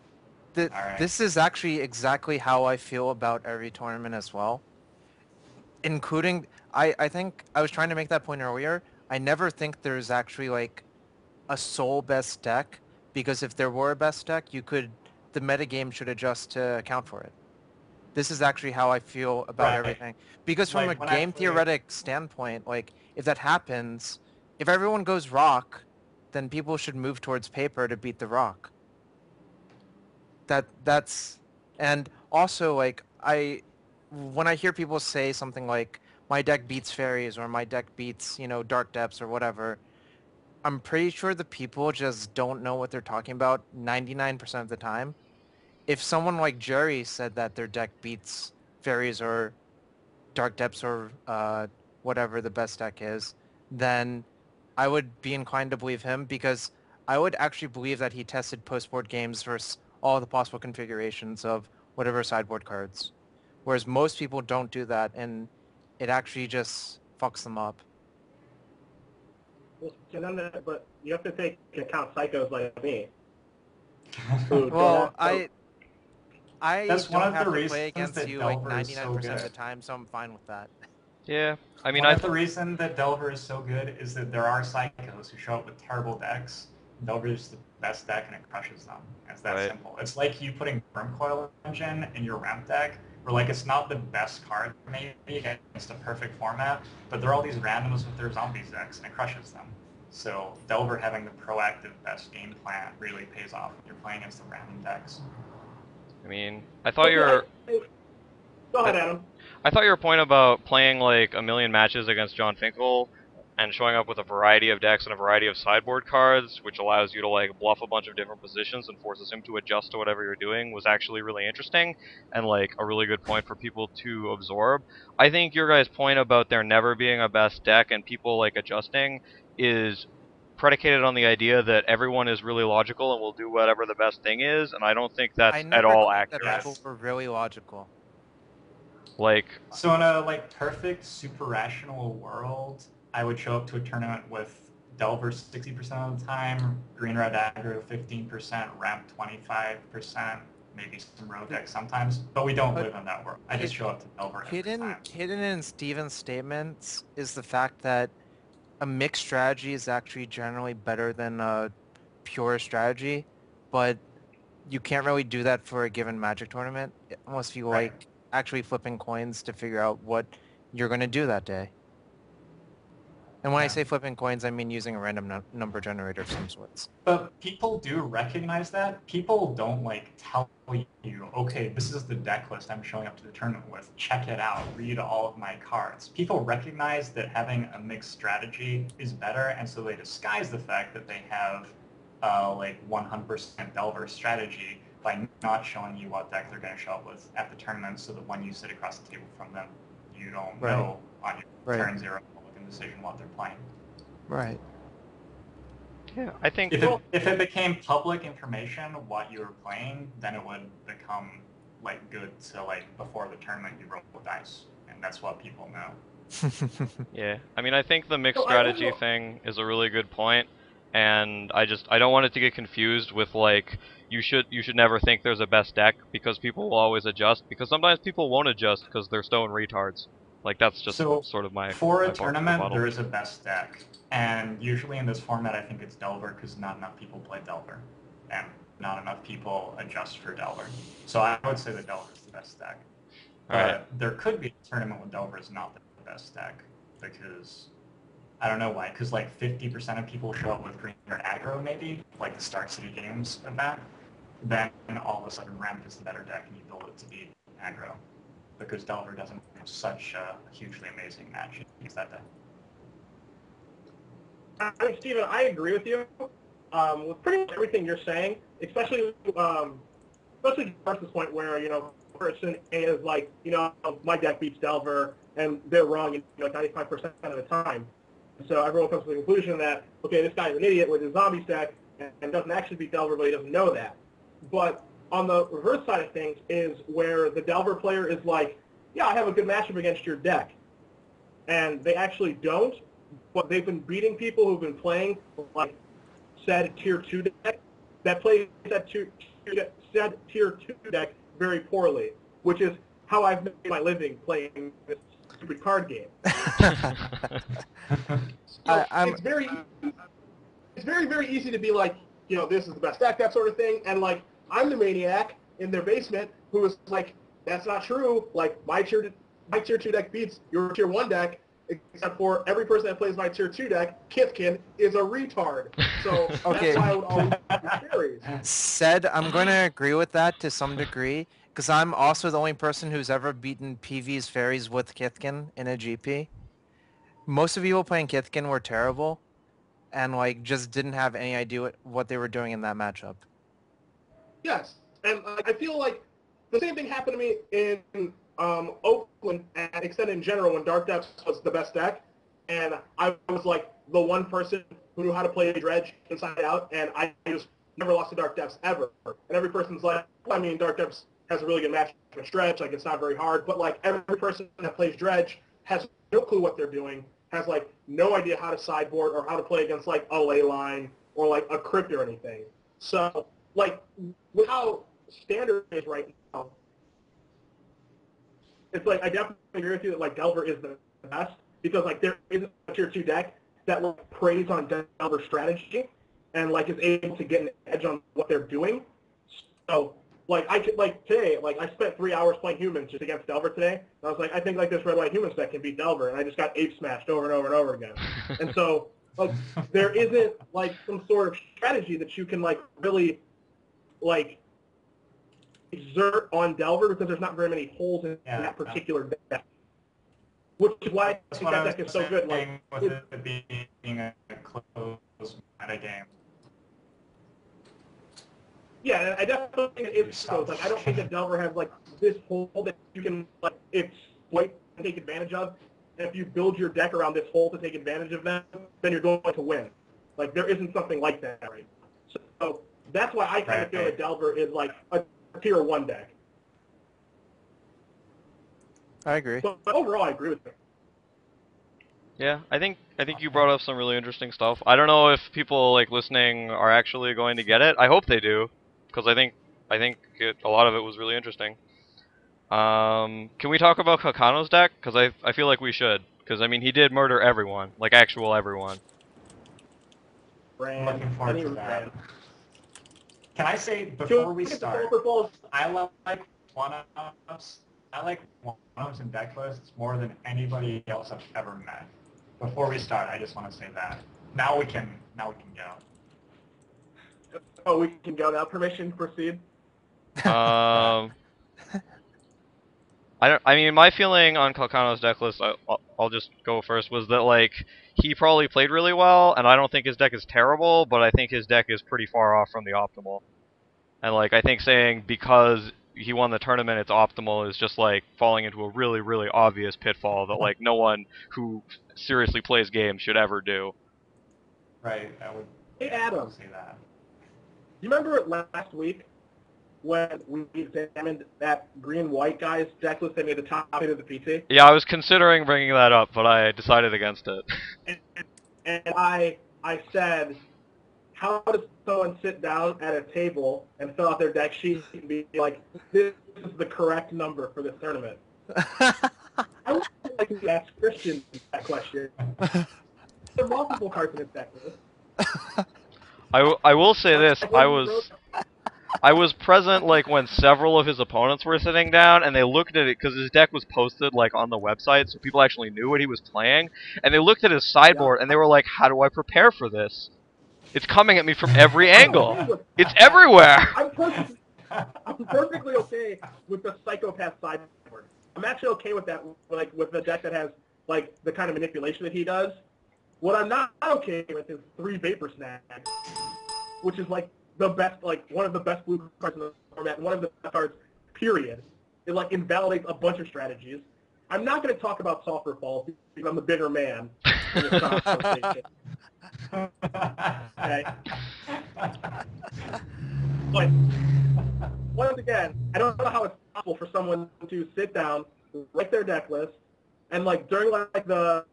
This is actually exactly how I feel about every tournament as well. Including, I think I was trying to make that point earlier. I never think there's actually like a sole best deck, because if there were a best deck, the metagame should adjust to account for it. This is actually how I feel about everything. Because from like, a game theoretic standpoint, like if that happens, if everyone goes rock, then people should move towards paper to beat the rock. That's And also, like, when I hear people say something like, my deck beats fairies or my deck beats, dark depths or whatever, I'm pretty sure the people just don't know what they're talking about 99% of the time. If someone like Jerry said that their deck beats fairies or dark depths or whatever the best deck is, then I would be inclined to believe him because I would actually believe that he tested post-board games versus all the possible configurations of whatever sideboard cards. Whereas most people don't do that, and it actually just fucks them up. Well, but you have to take into account psychos like me. Who don't Well, have I That's one don't of the have to play reasons against that you like Delver is so 99% of the good. time, so I'm fine with that. Yeah, I mean, One of the reasons that Delver is so good is that there are psychos who show up with terrible decks. Delver is the best deck and it crushes them. It's that Right. simple. It's like you putting Coil Engine in your ramp deck, where like it's not the best card maybe against a perfect format, but there are all these randoms with their zombies decks and it crushes them. So Delver having the proactive best game plan really pays off when you're playing against the random decks. I mean, I thought your Go ahead, Adam. I thought your point about playing like a million matches against John Finkel and showing up with a variety of decks and a variety of sideboard cards, which allows you to like bluff a bunch of different positions and forces him to adjust to whatever you're doing, was actually really interesting and like a really good point for people to absorb. I think your guys' point about there never being a best deck and people like adjusting is predicated on the idea that everyone is really logical and will do whatever the best thing is, and I don't think I that's at never all claimed that accurate. people were really logical. Like, So in a like perfect super rational world, I would show up to a tournament with Delver 60% of the time, Green Red Aggro 15%, Ramp 25%, maybe some Rogue deck sometimes, but we don't But live in that world. I just show up to Delver every time. Hidden in Steven's statements is the fact that a mixed strategy is actually generally better than a pure strategy, but you can't really do that for a given Magic tournament unless you Right. like actually flipping coins to figure out what you're going to do that day. And when I Yeah. say flipping coins, I mean using a random number generator of some sorts. But people do recognize that. People don't like tell you, okay, this is the deck list I'm showing up to the tournament with. Check it out. Read all of my cards. People recognize that having a mixed strategy is better, and so they disguise the fact that they have like 100% Delver strategy by not showing you what deck they're going to show up with at the tournament, so that when you sit across the table from them, you don't Right. know on your Right. turn zero decision what they're playing. Right. yeah, I think If it became public information what you were playing, then it would become like good to like before the tournament you roll the dice, and that's what people know. yeah, I mean, I think the mixed So strategy thing is a really good point, and I don't want it to get confused with like you should never think there's a best deck because people will always adjust because sometimes people won't adjust because they're stone retards. Like that's just So sort of my for a my tournament, rebuttal. there is a best deck, and usually in this format, I think it's Delver because not enough people play Delver, and not enough people adjust for Delver. So I would say that Delver is the best deck. All right. But there could be a tournament when Delver is not the best deck because I don't know why. Because like 50% of people show up with green or aggro maybe, like the Stark City Games event. Then all of a sudden Ramp is the better deck and you build it to beat aggro because Delver doesn't have such a hugely amazing match against that deck. Steven, I agree with you with pretty much everything you're saying, especially Garth's point where, person is like, my deck beats Delver, and they're wrong 95% of the time. So everyone comes to the conclusion that, okay, this guy's an idiot with his zombies deck and doesn't actually beat Delver, but he doesn't know that. But on the reverse side of things is where the Delver player is like, yeah, I have a good matchup against your deck. And they actually don't, but they've been beating people who've been playing, like, said Tier 2 deck that plays that said Tier 2 deck very poorly, which is how I've made my living playing this stupid card game. It's very, very easy to be like, this is the best deck, that sort of thing, and like, I'm the maniac in their basement who is like, that's not true. Like, my tier 2 deck beats your Tier 1 deck, except for every person that plays my tier 2 deck, Kithkin, is a retard. So Okay. that's why I would always use fairies. Said, I'm going to agree with that to some degree, because I'm also the only person who's ever beaten PV's fairies with Kithkin in a GP. Most of the people playing Kithkin were terrible, and like just didn't have any idea what they were doing in that matchup. Yes, and I feel like the same thing happened to me in Oakland and Extended in general when Dark Depths was the best deck, and I was like the one person who knew how to play Dredge inside out, and I just never lost to Dark Depths ever. And every person's like, well, I mean, Dark Depths has a really good match with Dredge, like it's not very hard, but like every person that plays Dredge has no clue what they're doing, has like no idea how to sideboard or how to play against like a ley line or like a crypt or anything. So like with how standard is right now, it's like I definitely agree with you that like Delver is the best because like there isn't a tier 2 deck that like preys on Delver strategy and like is able to get an edge on what they're doing. So like I could like today, like I spent 3 hours playing humans just against Delver today. And I was like, I think like this red white humans deck can beat Delver, and I just got ape smashed over and over and over again. And so like there isn't like some sort of strategy that you can like really like exert on Delver because there's not very many holes in that particular deck. Which is why I think that deck is so good. Like with it being a close meta game. Yeah, I definitely think it is close. Like I don't think that Delver has like this hole that you can like exploit and take advantage of. And if you build your deck around this hole to take advantage of them, then you're going to win. Like there isn't something like that, right? So that's why I kind of feel that Delver is like a tier 1 deck. I agree. But overall, I agree with you. Yeah, I think you brought up some really interesting stuff. I don't know if people like listening are actually going to get it. I hope they do, because I think a lot of it was really interesting. Can we talk about Kakano's deck? Because I feel like we should. Because I mean, he did murder everyone, like actual everyone. I'm looking forward to that. Can I say before we start, I like one-ups. I like one-ups and deck lists more than anybody else I've ever met. Before we start, I just want to say that. Now we can go. Oh, we can go now. Permission to proceed. I mean, my feeling on Calcano's deck list, I'll just go first, was that, like, he probably played really well, and I don't think his deck is terrible, but I think his deck is pretty far off from the optimal. And, like, I think saying because he won the tournament it's optimal is just, like, falling into a really, really obvious pitfall that, like, no one who seriously plays games should ever do. Right, I would Adam, say that. You remember last week when we examined that green-white guy's deck list that made the top 8 of the PT? Yeah, I was considering bringing that up, but I decided against it. And I said, how does someone sit down at a table and fill out their deck sheet and be like, this is the correct number for this tournament? I would like to ask Christian that question. There are multiple cards in his deck list. I will say this, I was present, like, when several of his opponents were sitting down, and they looked at it, because his deck was posted, like, on the website, so people actually knew what he was playing, and they looked at his sideboard, and they were like, how do I prepare for this? It's coming at me from every angle! It's everywhere! I'm perfectly okay with the psychopath sideboard. I'm actually okay with that, like, with the deck that has, like, the kind of manipulation that he does. What I'm not okay with is 3 Vapor Snags, which is, like, the best, like, one of the best blue cards in the format, and one of the best cards, period. It, like, invalidates a bunch of strategies. I'm not going to talk about Sulfur Falls because I'm the bigger man in this conversation. Okay? But, once again, I don't know how it's possible for someone to sit down, write their deck list, and, like, during, like, the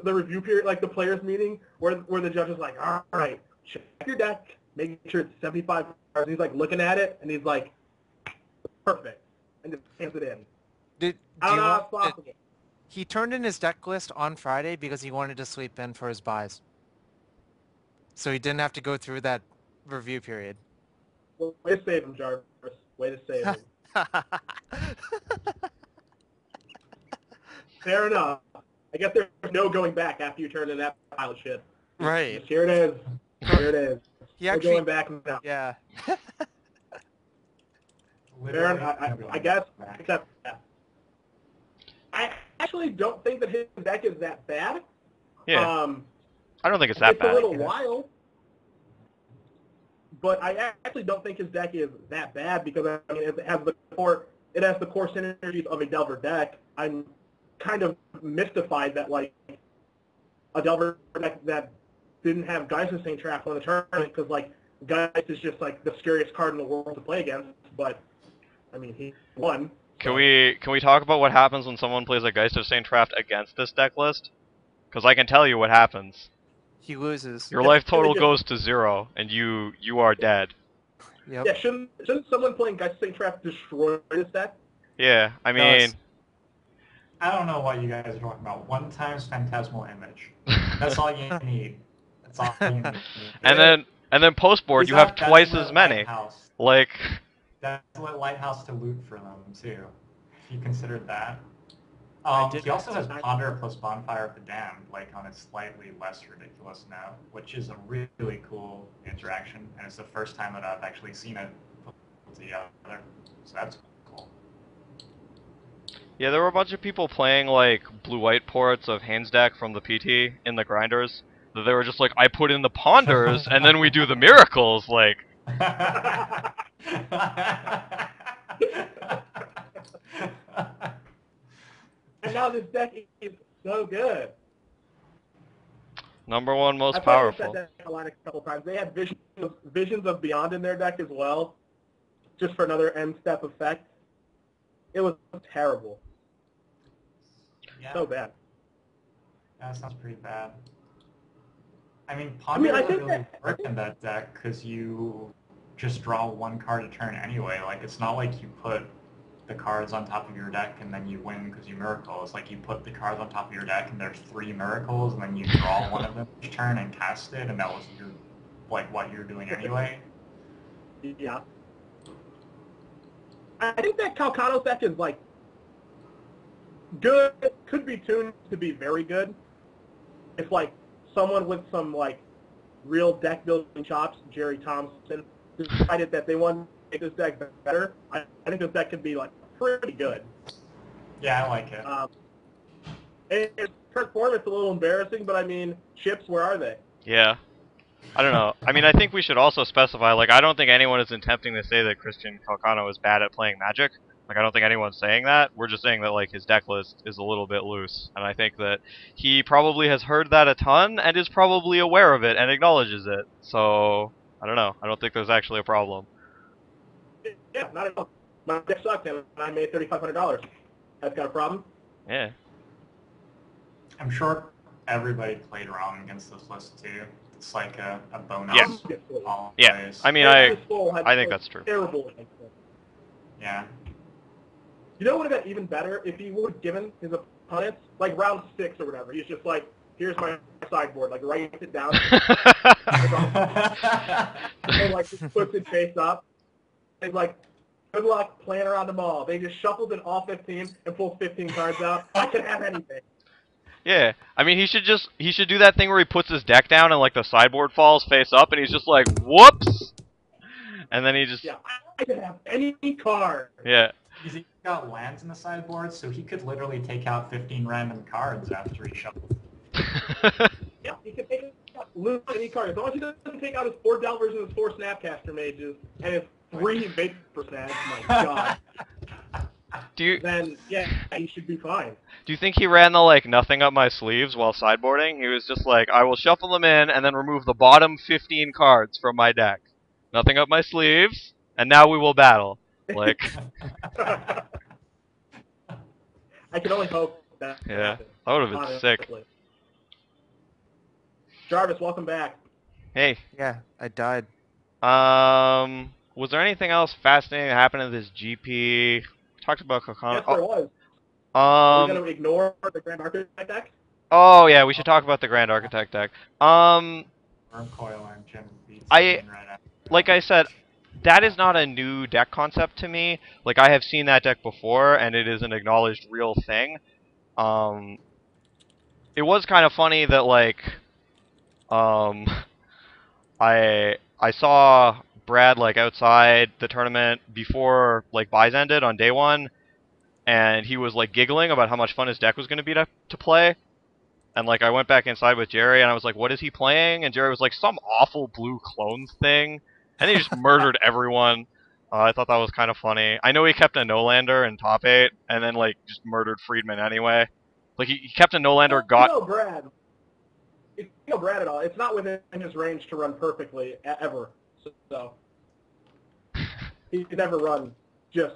review period, like, the players' meeting, where the judge is like, all right, check your deck, make sure it's 75 cards. He's like looking at it, and he's like, perfect, and just hands it in. I don't know how it's possible. He turned in his deck list on Friday because he wanted to sleep in for his buys. So he didn't have to go through that review period. Well, way to save him, Jarvis. Way to save him. Fair enough. I guess there's no going back after you turn in that pilot ship. Right. Just, here it is. Here it is. He No actually, going back now. yeah. Baron, Literally, I guess, except that. I actually don't think that his deck is that bad. Yeah. I don't think it's that It's bad. a little wild, but I actually don't think his deck is that bad because I mean it has the core synergies of a Delver deck. I'm kind of mystified that like a Delver deck that didn't have Geist Saint Trap on the tournament because like Geist is just like the scariest card in the world to play against. But I mean he won. Can we talk about what happens when someone plays a Geist of Saint Traft against this deck list? Because I can tell you what happens. He loses. Your life total goes to 0, and you are dead. Yep. Yeah, shouldn't someone playing Geist Saint Trap destroy this deck? Yeah, I mean... I don't know what you guys are talking about. 1 times Phantasmal Image. That's all you need. That's all you need. and then post board, you have twice as many. Lighthouse. Like... Desolate Lighthouse to loot for them, too. If you considered that. He also has Ponder plus Bonfire of the Damned, like on a slightly less ridiculous note, which is a really cool interaction, and it's the first time that I've actually seen it put together, so that's cool. Yeah, there were a bunch of people playing like blue-white ports of Hane's deck from the PT in the grinders. That they were just like, I put in the Ponders, and then we do the miracles, like... And now this deck is so good. #1 most I've powerful. played that deck a couple times. They had Visions of Beyond in their deck as well, just for another end step effect. It was terrible. Yeah. So bad. Yeah, that sounds pretty bad. I mean, Ponder I doesn't think really that- work in that deck because you just draw 1 card a turn anyway. Like, it's not like you put the cards on top of your deck and then you win because you miracle. It's like you put the cards on top of your deck and there's 3 miracles and then you draw one of them each turn and cast it, and that was your, like, what you're doing anyway. Yeah. I think that Calcano's deck is, like, good. Could be tuned to be very good. If, like, someone with some, like, real deck building chops, Jerry Thompson, decided that they wanted to make this deck better, I think this deck could be, like, pretty good. Yeah, I like it. And its current form, it's a little embarrassing, but, I mean, chips, where are they? Yeah. I don't know. I mean, I think we should also specify, like, I don't think anyone is attempting to say that Christian Calcano is bad at playing Magic. Like, I don't think anyone's saying that. We're just saying that, like, his deck list is a little bit loose. And I think that he probably has heard that a ton and is probably aware of it and acknowledges it. So, I don't know. I don't think there's actually a problem. Yeah, not at all. My deck sucked, and I made $3,500. That's got a problem? Yeah. I'm sure everybody played wrong against this list too. It's like a bonus. Yes. Always. Yeah. I mean, I think that's true. Terrible. Yeah. You know what would have been even better if he would have given his opponents, like round 6 or whatever. He's just like, here's my sideboard, like writes it down, and like just puts it face up. And like, good luck playing around them all. They just shuffled in all 15 and pulled 15 cards out. I could have anything. Yeah, I mean, he should do that thing where he puts his deck down and like the sideboard falls face up, and he's just like, whoops, and then he just I could have any card. Yeah. He's got lands in the sideboard, so he could literally take out 15 random cards after he shuffled. Yeah, he could take out literally any card. As long as he doesn't take out his 4 Delvers and his 4 Snapcaster Mages and his 3 Vapor Snags, my god. Then, yeah, he should be fine. Do you think he ran the, like, nothing up my sleeves while sideboarding? He was just like, I will shuffle them in and then remove the bottom 15 cards from my deck. Nothing up my sleeves, and now we will battle. Like... I can only hope that happens, that would have been honestly. sick. Jarvis, welcome back. Hey. Yeah, I died. Was there anything else fascinating that happened in this GP? We talked about Calcano. Yes, there was. Are we going to ignore the Grand Architect deck? Oh, yeah, we should talk about the Grand Architect deck. Worm Coil Engine beats right after like I said, that is not a new deck concept to me. Like, I have seen that deck before, and it is an acknowledged real thing. it was kind of funny that like um I saw Brad like outside the tournament before like buys ended on day one, and he was like giggling about how much fun his deck was going to be to play. And like I went back inside with Jerry, and I was like, "What is he playing?" And Jerry was like, "Some awful blue clones thing," and he just murdered everyone. I thought that was kind of funny. I know he kept a no-lander in top 8, and then like just murdered Friedman anyway. Like he kept a no-lander, got Brad. If you know Brad at all, it's not within his range to run perfectly ever. So he could never run just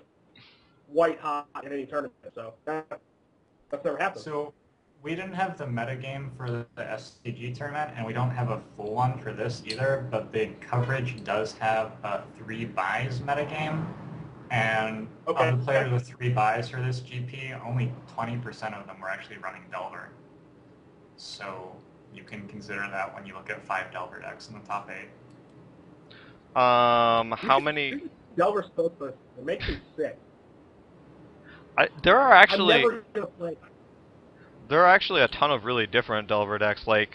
white hot in any tournament. So that's never happened. So we didn't have the metagame for the SCG tournament, and we don't have a full one for this either, but the coverage does have a 3 buys metagame. And of the players with 3 buys for this GP, only 20% of them were actually running Delver. So you can consider that when you look at 5 Delver decks in the top 8. how many? Delver spokesperson. It makes me sick. There are actually I'm never gonna play. there are actually a ton of really different Delver decks. Like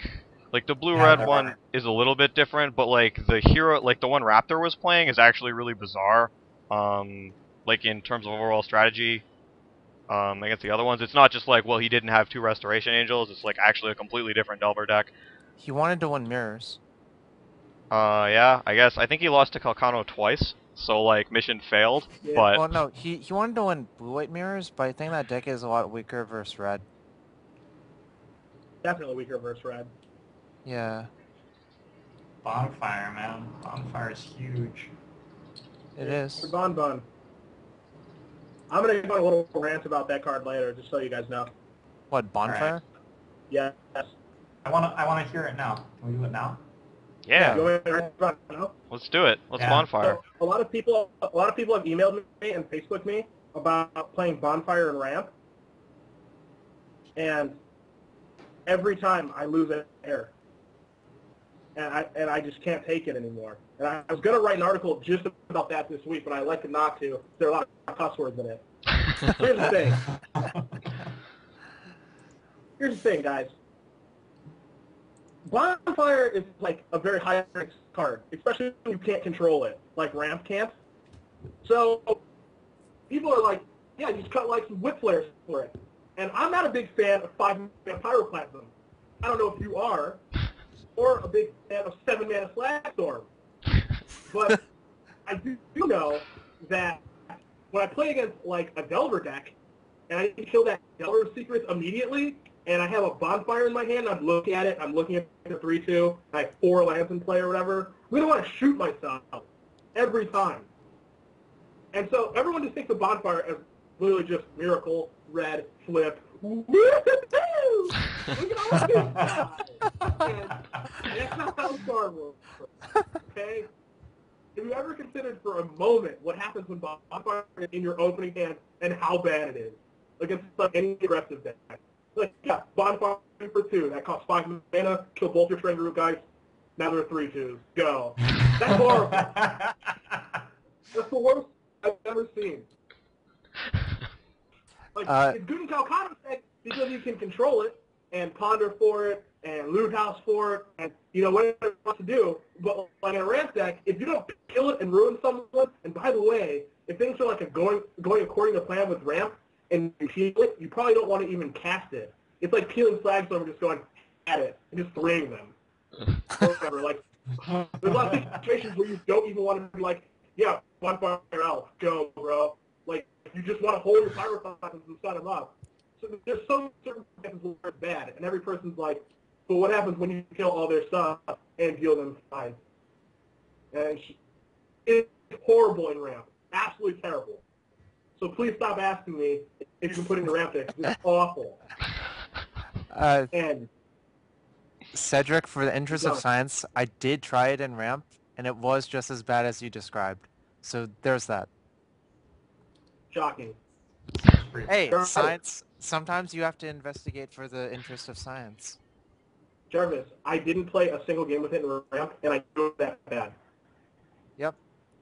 the blue-red one is a little bit different, but like the hero, like the one Raptor was playing, is actually really bizarre. Like in terms of overall strategy, against the other ones, it's not just like, well, he didn't have 2 Restoration Angels. It's like actually a completely different Delver deck. He wanted to win mirrors. Yeah, I guess. I think he lost to Calcano twice, so like mission failed. Yeah. But Well, no, he wanted to win blue-white mirrors, but I think that deck is a lot weaker versus red. Definitely weaker versus red. Yeah. Bonfire, man. Bonfire is huge. It is. Bon. I'm going to go on a little rant about that card later, just so you guys know. What, Bonfire? Right. Yes. I want to hear it now. Can we do it now? yeah, You want me to rant about it now? let's do it. Let's Yeah. bonfire. So, a lot of people have emailed me and Facebooked me about playing Bonfire and Ramp. And every time I lose an air. And I just can't take it anymore. And I was going to write an article just about that this week, but I elected not to. There are a lot of cuss words in it. Here's the thing, guys. Bonfire is like a very high risk card, especially when you can't control it, like Ramp can't. So people are like, yeah, you just cut like some whip flares for it. And I'm not a big fan of 5-mana Pyroclasm. I don't know if you are, or a big fan of 7-mana Slagstorm. But I do know that when I play against like a Delver deck, and I can kill that Delver Secrets immediately, and I have a Bonfire in my hand, I'm looking at it, I'm looking at the 3-2, I have 4 lands in play or whatever, I'm going to want to shoot myself every time. And so everyone just thinks of Bonfire as literally just Miracle, Red, Flip, woo-hoo! Look at all this guys. And that's not how Star works, okay? Have you ever considered for a moment what happens when Bonfire is in your opening hand and how bad it is against like, any aggressive deck? Like, yeah, Bonfire for 2. That costs 5 mana, kill both your Train Group guys. Now they're 3-2s. Go. That's horrible. That's the worst I've ever seen. Like, it's good in Calcano's deck because you can control it and ponder for it and loot house for it and, you know, whatever you want to do. But like in a Ramp deck, if you don't kill it and ruin someone, and by the way, if things are like going according to plan with Ramp and you heal it, you probably don't want to even cast it. It's like peeling flags over, just going at it and just throwing them. Or whatever. Like, there's a lot of situations where you don't even want to be like, yeah, Bonfire Elf, go, bro. Like, you just want to hold your Pyroclasms and set them up. So there's some certain cases where it's bad, and every person's like, but what happens when you kill all their stuff and deal them 5? And it's horrible in Ramp. Absolutely terrible. So please stop asking me if you can put in the Ramp deck. It's awful. And Cedric, for the interest of science, I did try it in Ramp, and it was just as bad as you described. So there's that. Shocking. Hey, science, sometimes you have to investigate for the interest of science. Jarvis, I didn't play a single game with it in Ramp, and I knew it that bad. Yep.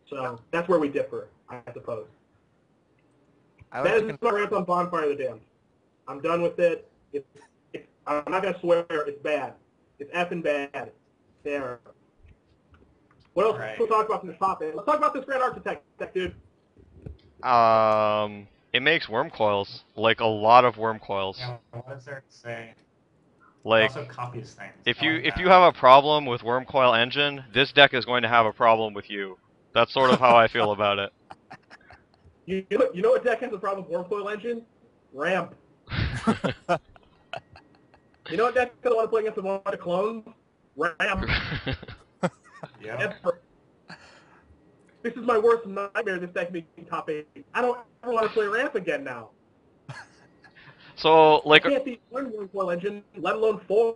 So that's where we differ, I suppose. I That like is my rant on Bonfire of the Damned. I'm done with it. It's I'm not gonna swear. It's bad. It's effing bad. There. What else? Right. We'll talk about this topic. Let's talk about this Grand Architect, dude. It makes worm coils, like a lot of worm coils. Yeah, what is there to say? It Like, also copies things. if I like you that. have a problem with worm coil engine, this deck is going to have a problem with you. That's sort of how I feel about it. You know what deck has a problem with Wormcoil Engine? Ramp. You know what deck I want to play against a bunch of clones? Ramp. Yeah. This is my worst nightmare, this deck being top 8. I don't ever want to play Ramp again now. So, like, I can't beat one Wormcoil Engine, let alone 4.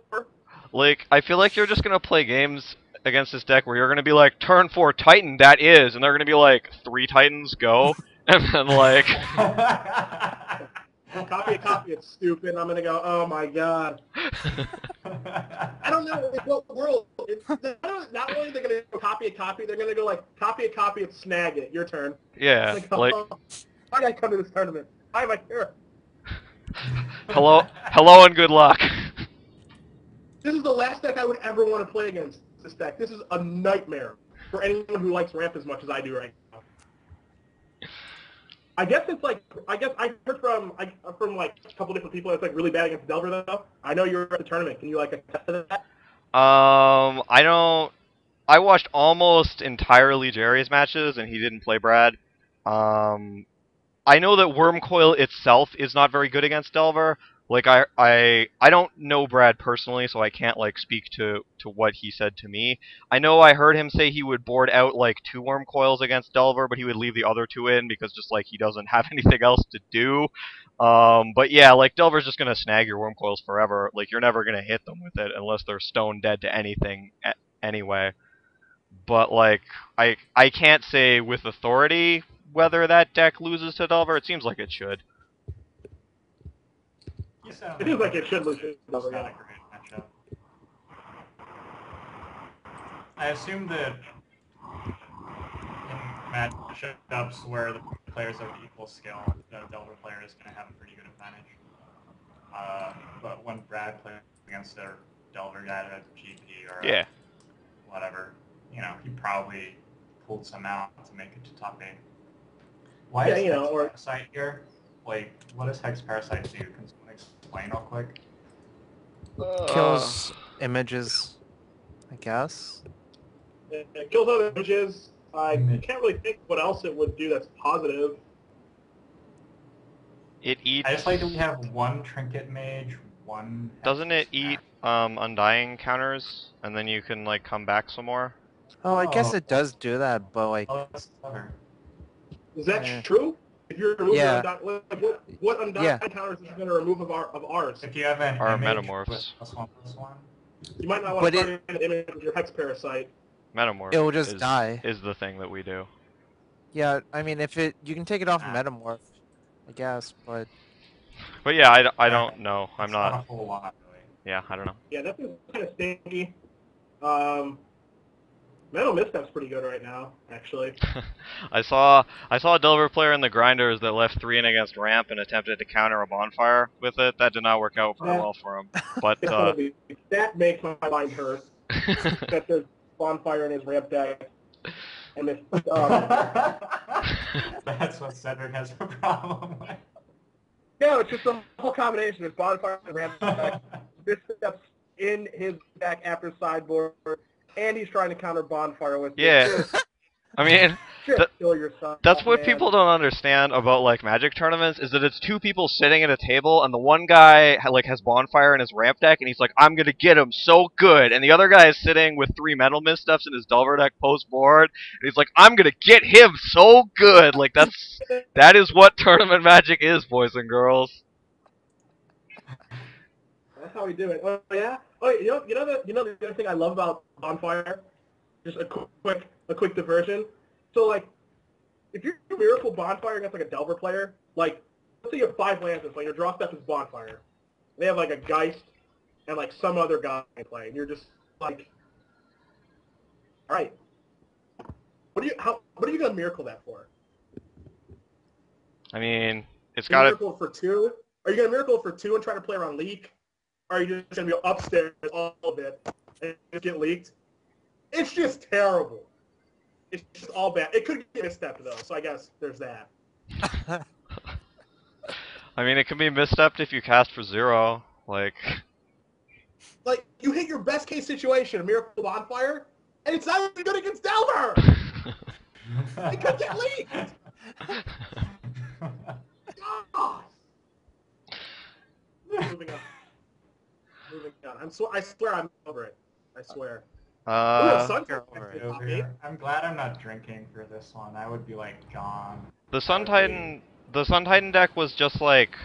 like, I feel like you're just gonna play games against this deck where you're gonna be like, turn 4 Titan, that is, and they're gonna be like, 3 Titans, go, and then like... Copy it, stupid. I'm gonna go, oh my god. I don't know in what world. Not only are they gonna go copy it, they're gonna go like, copy it, snag it. Your turn. Yeah, like... Why did I come to this tournament? Why am I here? hello and good luck. This is the last deck I would ever want to play against this deck. This is a nightmare for anyone who likes Ramp as much as I do right now. I guess I heard from like a couple different people it's like really bad against Delver though. I know you're at the tournament. Can you like attest to that? I watched almost entirely Jerry's matches, and he didn't play Brad. I know that Wormcoil itself is not very good against Delver. Like, I don't know Brad personally, so I can't, like, speak to what he said to me. I know I heard him say he would board out, like, 2 Wormcoils against Delver, but he would leave the other 2 in because just, like, he doesn't have anything else to do. But yeah, like, Delver's just gonna snag your Wormcoils forever. Like, you're never gonna hit them with it unless they're stone dead to anything anyway. But, like, I can't say with authority whether that deck loses to Delver. It seems like it should. It feels like it should lose to Delver. Not a great matchup. I assume that in matchups where the players are of equal skill, the Delver player is going to have a pretty good advantage. But when Brad plays against a Delver guy at GP or whatever, you know, he probably pulled some out to make it to top 8. Why is Hex Parasite here? Like, what does Hex Parasite do? Can someone explain real quick? Kills images, I guess. It kills other images. I can't really think what else it would do that's positive. It eats... I just like that we have one Trinket Mage, one... Doesn't it eat Undying counters, and then you can, like, come back some more? Oh, I guess it does do that, but, like... Oh, that's clever. Is that true? If you're removing what Undying counters is it going to remove of ours? If you have an Our image Metamorphs. with +1/+1. You might not want to start an image with your Hex Parasite. Metamorph it will just die. Is the thing that we do. Yeah, I mean, if it... You can take it off Metamorph, I guess, but... But yeah, I don't know. I'm not not... a whole lot, really. Yeah, I don't know. Yeah, that's kind of stinky. Metal Misstep's pretty good right now, actually. I saw a Delver player in the grinders that left 3 in against Ramp and attempted to counter a bonfire with it. That did not work out very well for him. But that makes my mind hurt. That there's bonfire in his Ramp deck. And this, That's what Cedric has a problem with. No, it's just the whole combination. There's bonfire and Ramp deck. This steps in his deck after sideboard. And he's trying to counter bonfire with I mean, kill yourself, that's what people don't understand about, like, Magic tournaments, is that it's 2 people sitting at a table, and the one guy, like, has bonfire in his Ramp deck, and he's like, I'm gonna get him so good, and the other guy is sitting with 3 Metal Missteps in his Delver deck post-board, and he's like, I'm gonna get him so good! Like, that is what tournament Magic is, boys and girls. That's how we do it. Oh yeah. Oh, you know the other thing I love about bonfire, just a quick diversion. So like, if you're Miracle Bonfire against like a Delver player, like let's say you have 5 lances, like your draw step is bonfire. They have like a Geist and like some other guy playing. You're just like, all right, what are you gonna Miracle that for? I mean, it's got to... Miracle for 2? Are you gonna Miracle for 2 and try to play around Leak? are you just going to be upstairs all of it and just get leaked? It's just terrible. It's just all bad. It could get misstepped, though, so I guess there's that. I mean, it can be misstepped if you cast for 0. Like, you hit your best case situation, a Miracle Bonfire, and it's not even good against Delver! It could get leaked! God! Moving on. I swear I'm over it. I swear. I'm glad I'm not drinking for this one. I would be like gone. the Sun Titan deck was just like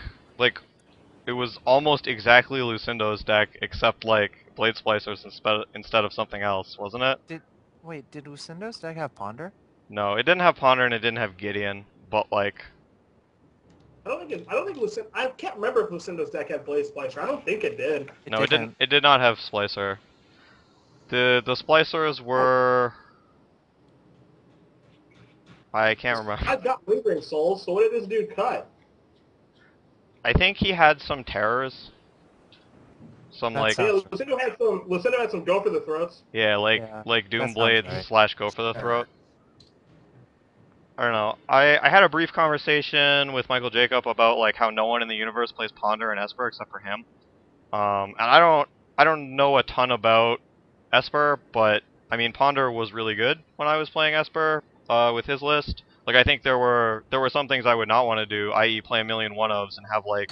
it was almost exactly Lucindo's deck, except like Blade Splicers instead of something else, wasn't it? Did Lucindo's deck have Ponder? No, it didn't have Ponder and it didn't have Gideon, but like. I can't remember if Lucindo's deck had Blade Splicer. I don't think it did. No, it didn't. It did not have Splicer. The Splicers were. I can't remember. I've got Lingering Souls, so what did this dude cut? I think he had some terrors. Some like. Yeah, Lucindo had some Go for the Throats. Yeah, like Doom Blade / Go for the Throat. I don't know. I had a brief conversation with Michael Jacob about like how no one in the universe plays Ponder and Esper except for him. And I don't know a ton about Esper, but I mean Ponder was really good when I was playing Esper with his list. Like I think there were some things I would not want to do, i.e. play a million one-ofs and have like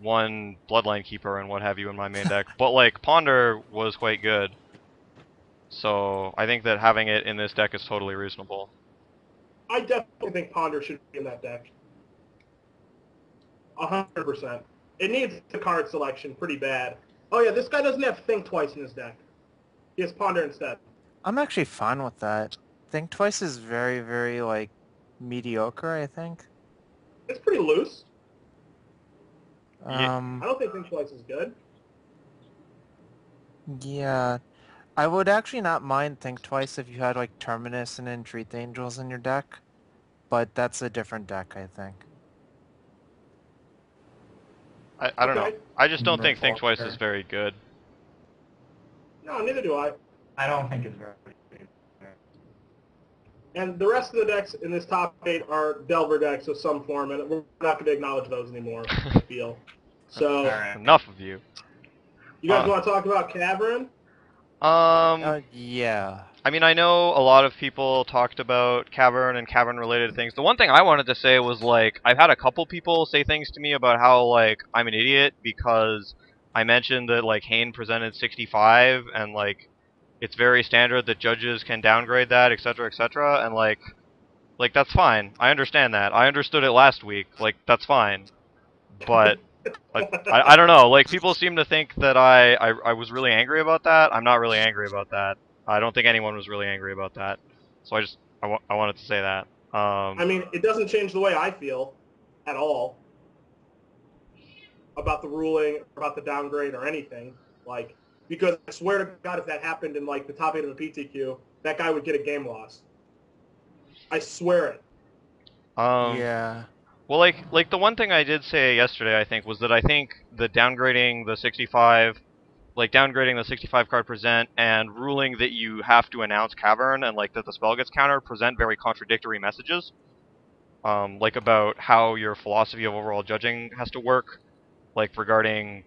one Bloodline Keeper and what have you in my main deck. But like Ponder was quite good. So I think that having it in this deck is totally reasonable. I definitely think Ponder should be in that deck. 100%. It needs the card selection pretty bad. Oh yeah, this guy doesn't have Think Twice in his deck. He has Ponder instead. I'm actually fine with that. Think Twice is very, very, like, mediocre, I think. It's pretty loose. Yeah. I don't think Think Twice is good. Yeah. I would actually not mind Think Twice if you had, like, Terminus and Entreat Angels in your deck. But that's a different deck, I think. I don't know. I just don't think Think Twice is very good. No, neither do I. I don't think it's very good. And the rest of the decks in this top 8 are Delver decks of some form, and we're not going to acknowledge those anymore, I feel. So, enough of you. You guys want to talk about Cavern? Yeah. I mean, I know a lot of people talked about Cavern and Cavern-related things. The one thing I wanted to say was, like, I've had a couple people say things to me about how, like, I'm an idiot because I mentioned that, like, Hane presented 65, and, like, it's very standard that judges can downgrade that, etc., etc., and, like, that's fine. I understand that. I understood it last week. Like, that's fine. But I don't know. Like, people seem to think that I was really angry about that. I'm not really angry about that. I don't think anyone was really angry about that. So I wanted to say that. I mean, it doesn't change the way I feel at all about the ruling, about the downgrade, or anything. Like, because I swear to God, if that happened in, like, the top 8 of the PTQ, that guy would get a game loss. I swear it. Yeah. Well, like the one thing I did say yesterday, I think, was that I think the downgrading the 65 card present and ruling that you have to announce Cavern and like that the spell gets countered present very contradictory messages. Like about how your philosophy of overall judging has to work, like regarding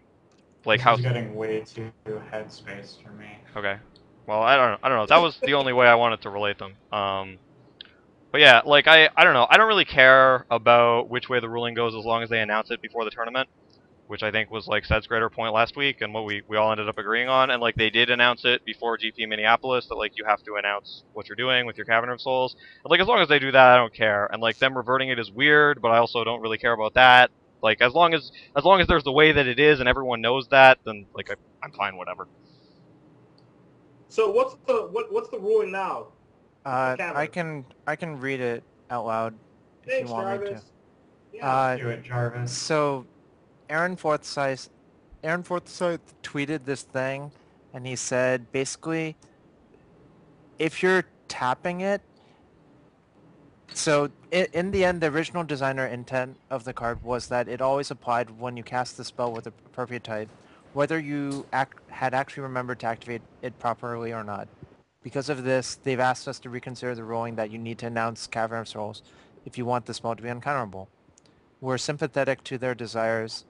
like this how is getting way too headspace for me. Okay. Well, I don't know. That was the only way I wanted to relate them. But yeah, like I don't know. I don't really care about which way the ruling goes as long as they announce it before the tournament, which I think was like Sed's greater point last week and what we all ended up agreeing on. And like they did announce it before GP Minneapolis that like you have to announce what you're doing with your Cavern of Souls. And like as long as they do that, I don't care. And like them reverting it is weird, but I also don't really care about that. Like as long as there's the way that it is and everyone knows that, then like I'm fine, whatever. So what's the ruling now? I can read it out loud if Thanks, you want Jarvis. me to. Yeah. Do it, Jarvis. So, Aaron Forsyth tweeted this thing, and he said basically, if you're tapping it, so in the end, the original designer intent of the card was that it always applied when you cast the spell with the appropriate type, whether you had actually remembered to activate it properly or not. Because of this, they've asked us to reconsider the ruling that you need to announce Cavernous rolls if you want this spell to be uncounterable. We're sympathetic to their desires,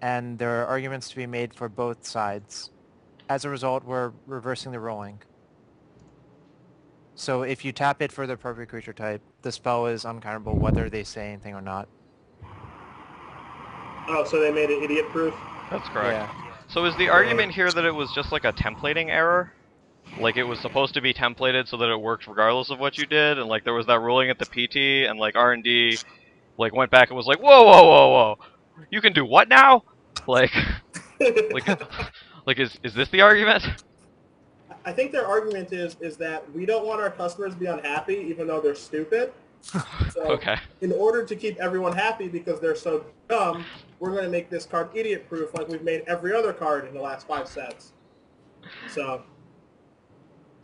and there are arguments to be made for both sides. As a result, we're reversing the rolling. So if you tap it for the appropriate creature type, the spell is uncounterable whether they say anything or not. Oh, so they made it idiot-proof? That's correct. Yeah. So is the argument here that it was just like a templating error? Like it was supposed to be templated so that it worked regardless of what you did, and like there was that ruling at the PT, and like R&D like went back and was like, whoa, whoa, whoa, whoa, you can do what now? Like, like, like is this the argument? I think their argument is that we don't want our customers to be unhappy, even though they're stupid. So, Okay. in order to keep everyone happy because they're so dumb, we're going to make this card idiot-proof like we've made every other card in the last 5 sets. So,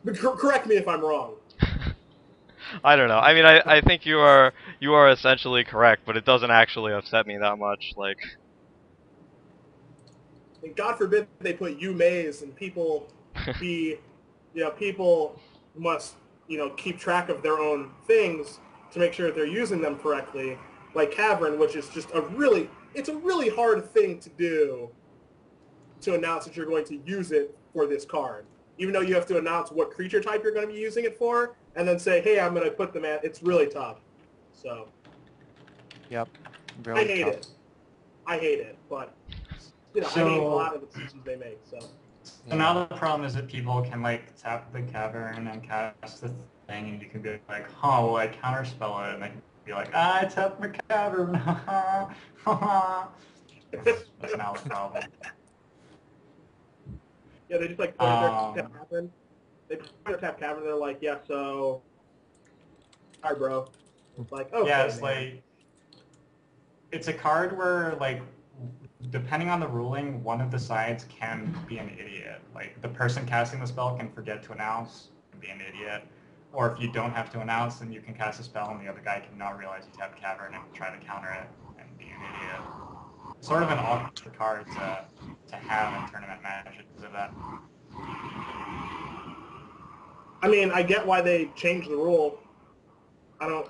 but correct me if I'm wrong. I don't know. I mean, I think you are essentially correct, but it doesn't actually upset me that much. Like, And God forbid they put you maze and people people must, keep track of their own things to make sure that they're using them correctly. Like Cavern, which is just it's a really hard thing to do to announce that you're going to use it for this card. Even though you have to announce what creature type you're going to be using it for, and then say, hey, I'm going to put them at, it's really tough. So. Yep. Really I hate tough. it. I hate it, but, I hate a lot of the decisions they make, so. So now the problem is that people can like tap the Cavern and cast the thing, and you can be like, oh, well, I counterspell it, and they can be like, I tapped my Cavern. That's now the problem. Yeah, they just like put their tap Cavern. They put their tap Cavern, they're like, yeah, so, alright, bro. It's like, okay, Yeah, it's man. like, it's a card where, like, depending on the ruling, one of the sides can be an idiot. Like, the person casting the spell can forget to announce and be an idiot. Or if you don't have to announce, then you can cast a spell and the other guy can not realize you tapped Cavern and try to counter it and be an idiot. It's sort of an awkward card to have in tournament matches because of that. I mean, I get why they changed the rule. I don't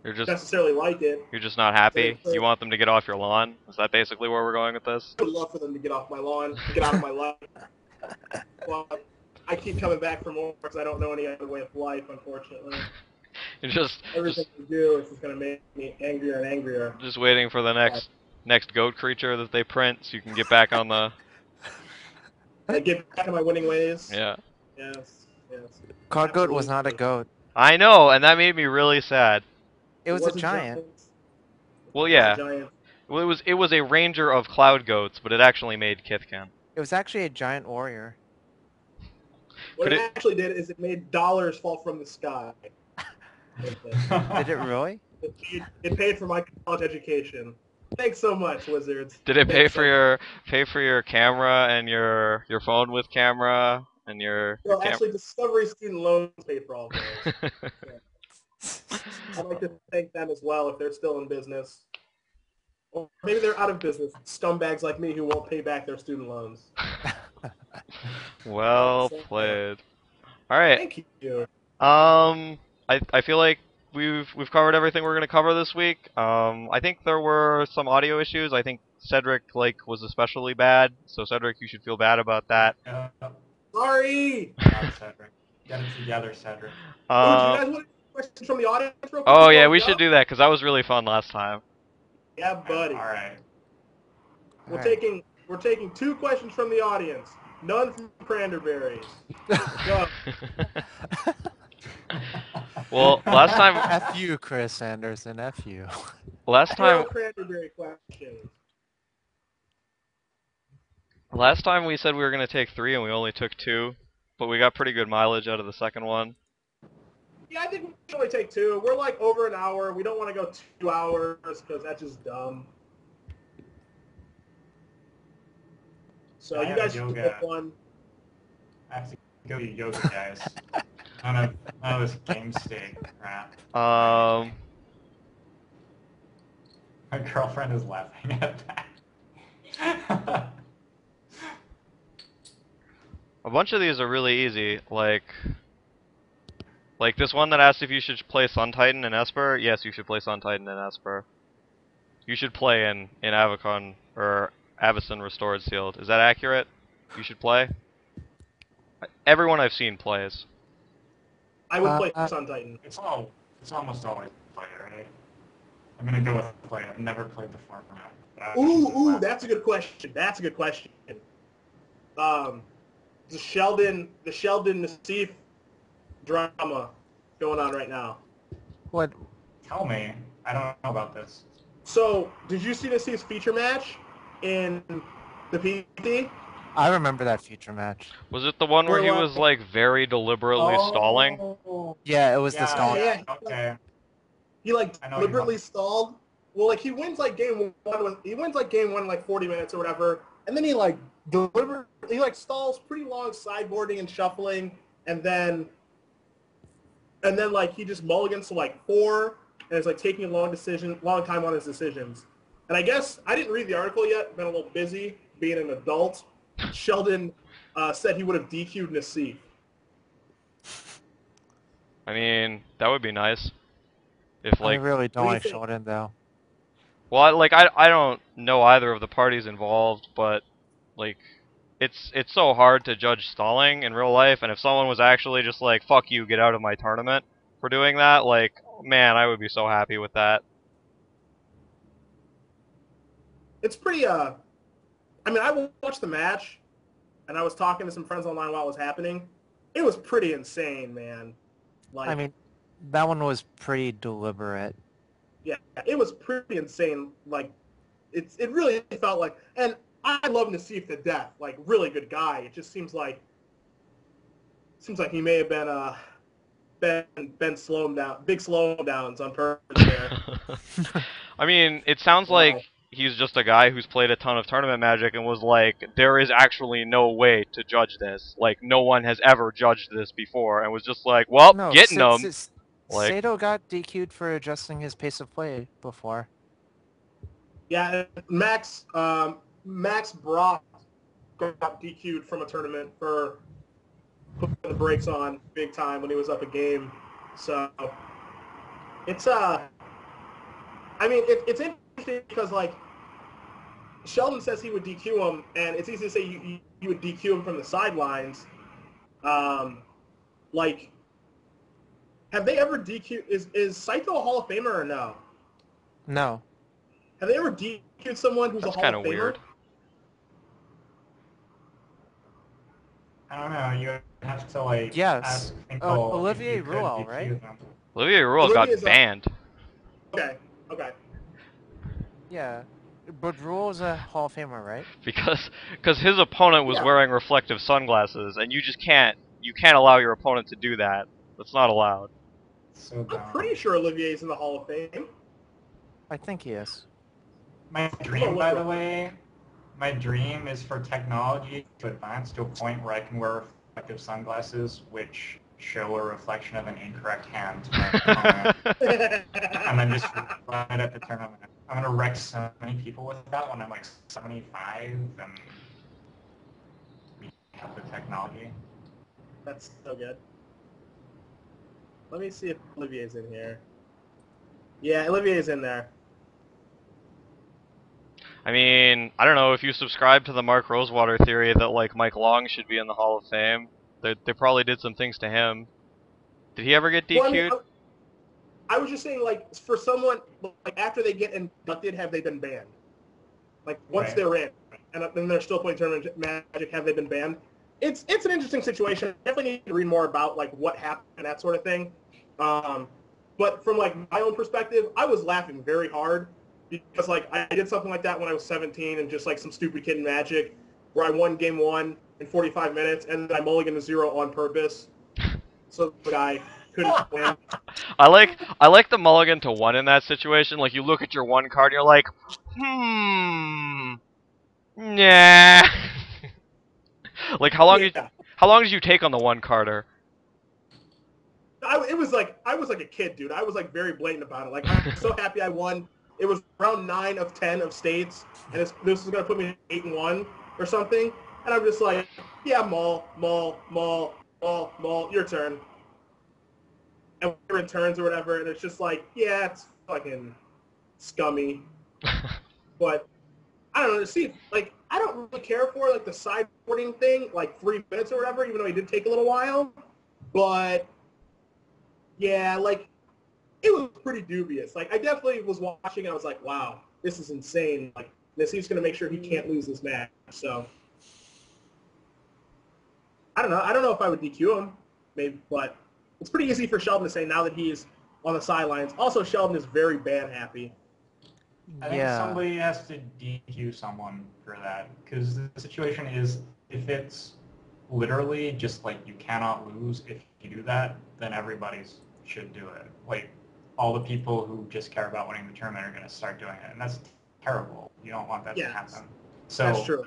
necessarily like it. you're just not happy. You want them to get off your lawn. Is that basically where we're going with this? I would love for them to get off my lawn, get out of my life. But I keep coming back for more because I don't know any other way of life, unfortunately. You're just Everything we do is just going to make me angrier and angrier. just waiting for the next goat creature that they print, so you can get back on the. I get back in my winning ways. Yeah. Yes, yes. Card goat was not a goat. I know, and that made me really sad. It was a wasn't giant. Well, yeah. Giant. Well, it was a ranger of cloud goats, but it actually made Kithkin. It was actually a giant warrior. What it actually did is it made dollars fall from the sky. Did it really? It paid for my college education. Thanks so much, Wizards. Did it pay for your camera and your phone with camera and your? Well, actually, Discovery student loans paid for all of those. So, I'd like to thank them as well if they're still in business. Or maybe they're out of business. Scumbags like me who won't pay back their student loans. Well played. All right. Thank you. I feel like we've covered everything we're gonna cover this week. I think there were some audio issues. I think Cedric was especially bad. So Cedric, you should feel bad about that. Sorry. God, Cedric. Get it together, Cedric. Do you guys want questions from the audience real quick? Oh yeah, we should do that because that was really fun last time. Yeah, buddy. All right. We're taking 2 questions from the audience. None from Cranberry. Go. Well, last time. F you, Chris Anderson. F you. Last time. Cranberry questions. Last time we said we were gonna take 3 and we only took 2, but we got pretty good mileage out of the second one. Yeah, I think we should only take 2. We're like over an hour. We don't want to go 2 hours because that's just dumb. So you guys should pick one. I have to go to yoga, guys. None of this Gamestate crap. My girlfriend is laughing at that. A bunch of these are really easy, like this one that asked if you should play Sun Titan and Esper. Yes, you should play Sun Titan and Esper. You should play in Avacon or Avacyn Restored Sealed. Is that accurate? You should play. Everyone I've seen plays. I would play Sun Titan. It's almost always play, right? I'm gonna go with play. I've never played the format. Ooh, that's a good question. That's a good question. The Sheldon Nassif drama going on right now. What? Tell me. I don't know about this. So, did you see Nassif's feature match in the PT? I remember that feature match. Was it the one where he was like very deliberately stalling? Yeah, it was the stalling. Yeah. Okay. He like deliberately stalled. Well, like he wins like game one in like 40 minutes or whatever, and then he like stalls pretty long sideboarding and shuffling, and then like he just mulligans to like 4, and it's like taking a long time on his decisions. And I guess I didn't read the article yet. Been a little busy being an adult. Sheldon said he would have DQ'd Nassif. I mean, that would be nice. If like I really don't What do you like think? Sheldon though. Well, I don't know either of the parties involved, but like it's so hard to judge stalling in real life, and if someone was actually just like, fuck you, get out of my tournament for doing that, like, man, I would be so happy with that. It's pretty I mean, I watched the match, and I was talking to some friends online while it was happening. It was pretty insane, man. Like, I mean, that one was pretty deliberate. yeah, it was pretty insane. Like, it really felt like, and I love Nassif to death. Like, really good guy. It just seems like he may have been slowed down, big slowdowns on purpose there. I mean, it sounds Wow. like he's just a guy who's played a ton of tournament Magic and was like, there is actually no way to judge this. Like, no one has ever judged this before, and was just like, well, No, getting them. Like, Sato got DQ'd for adjusting his pace of play before. Yeah, Max Brock got DQ'd from a tournament for putting the brakes on big time when he was up a game. So it's I mean it's interesting because like Sheldon says he would DQ him, and it's easy to say you would DQ him from the sidelines. Like, have they ever DQ'd? Is Saito a Hall of Famer or no? No. Have they ever DQ'd someone who's that's a Hall kind of of Famer? weird. I don't know. You have to like Yes. ask people. Olivier if you could Rouault, DQ right? them. Olivier Rouault got Olivier's banned. Okay. Yeah. But Rule's a Hall of Famer, right? Because his opponent was Yeah. wearing reflective sunglasses, and you just can't allow your opponent to do that. That's not allowed. So dumb. I'm pretty sure Olivier's in the Hall of Fame. I think he is. My dream, by the way, my dream is for technology to advance to a point where I can wear reflective sunglasses, which show a reflection of an incorrect hand to my opponent, and then just run it at the tournament. I'm gonna wreck so many people with that when I'm like 75 and we have the technology. That's so good. Let me see if Olivier's in here. Yeah, Olivier's in there. I mean, I don't know, if you subscribe to the Mark Rosewater theory that like Mike Long should be in the Hall of Fame, they probably did some things to him. Did he ever get DQ'd? Well, I mean, I was just saying, like, for someone, like, after they get inducted, have they been banned? Like, once Right. they're in, and then they're still playing tournament Magic, have they been banned? It's an interesting situation. I definitely need to read more about, like, what happened and that sort of thing. But from, like, my own perspective, I was laughing very hard because, like, I did something like that when I was 17 and just, like, some stupid kid in Magic where I won game 1 in 45 minutes and then I mulliganed to 0 on purpose. So the guy couldn't win. I like the mulligan to 1 in that situation. Like, you look at your 1 card and you're like, nah. Like, how long did you take on the 1-carder? It was like I was like a kid, dude. I was like very blatant about it. Like, I'm so happy I won. It was round 9 of 10 of states, and this was gonna put me at 8-1 or something. And I'm just like, yeah, Maul, Maul, Maul, Maul, Maul, your turn. And we're in turns or whatever, and it's just like, yeah, it's fucking scummy. But I don't know. See, like, I don't really care for like the sideboarding thing, like 3 minutes or whatever, even though it did take a little while. But yeah, like, it was pretty dubious. Like, I definitely was watching and I was like, wow, this is insane. Like, this he's going to make sure he can't lose this match. So, I don't know. I don't know if I would DQ him, maybe, but it's pretty easy for Sheldon to say now that he's on the sidelines. Also, Sheldon is very ban happy. I think somebody has to DQ someone for that, because the situation is, if it's literally just like you cannot lose if you do that, then everybody should do it. Like, all the people who just care about winning the tournament are going to start doing it, and that's terrible. You don't want that to happen. So that's true.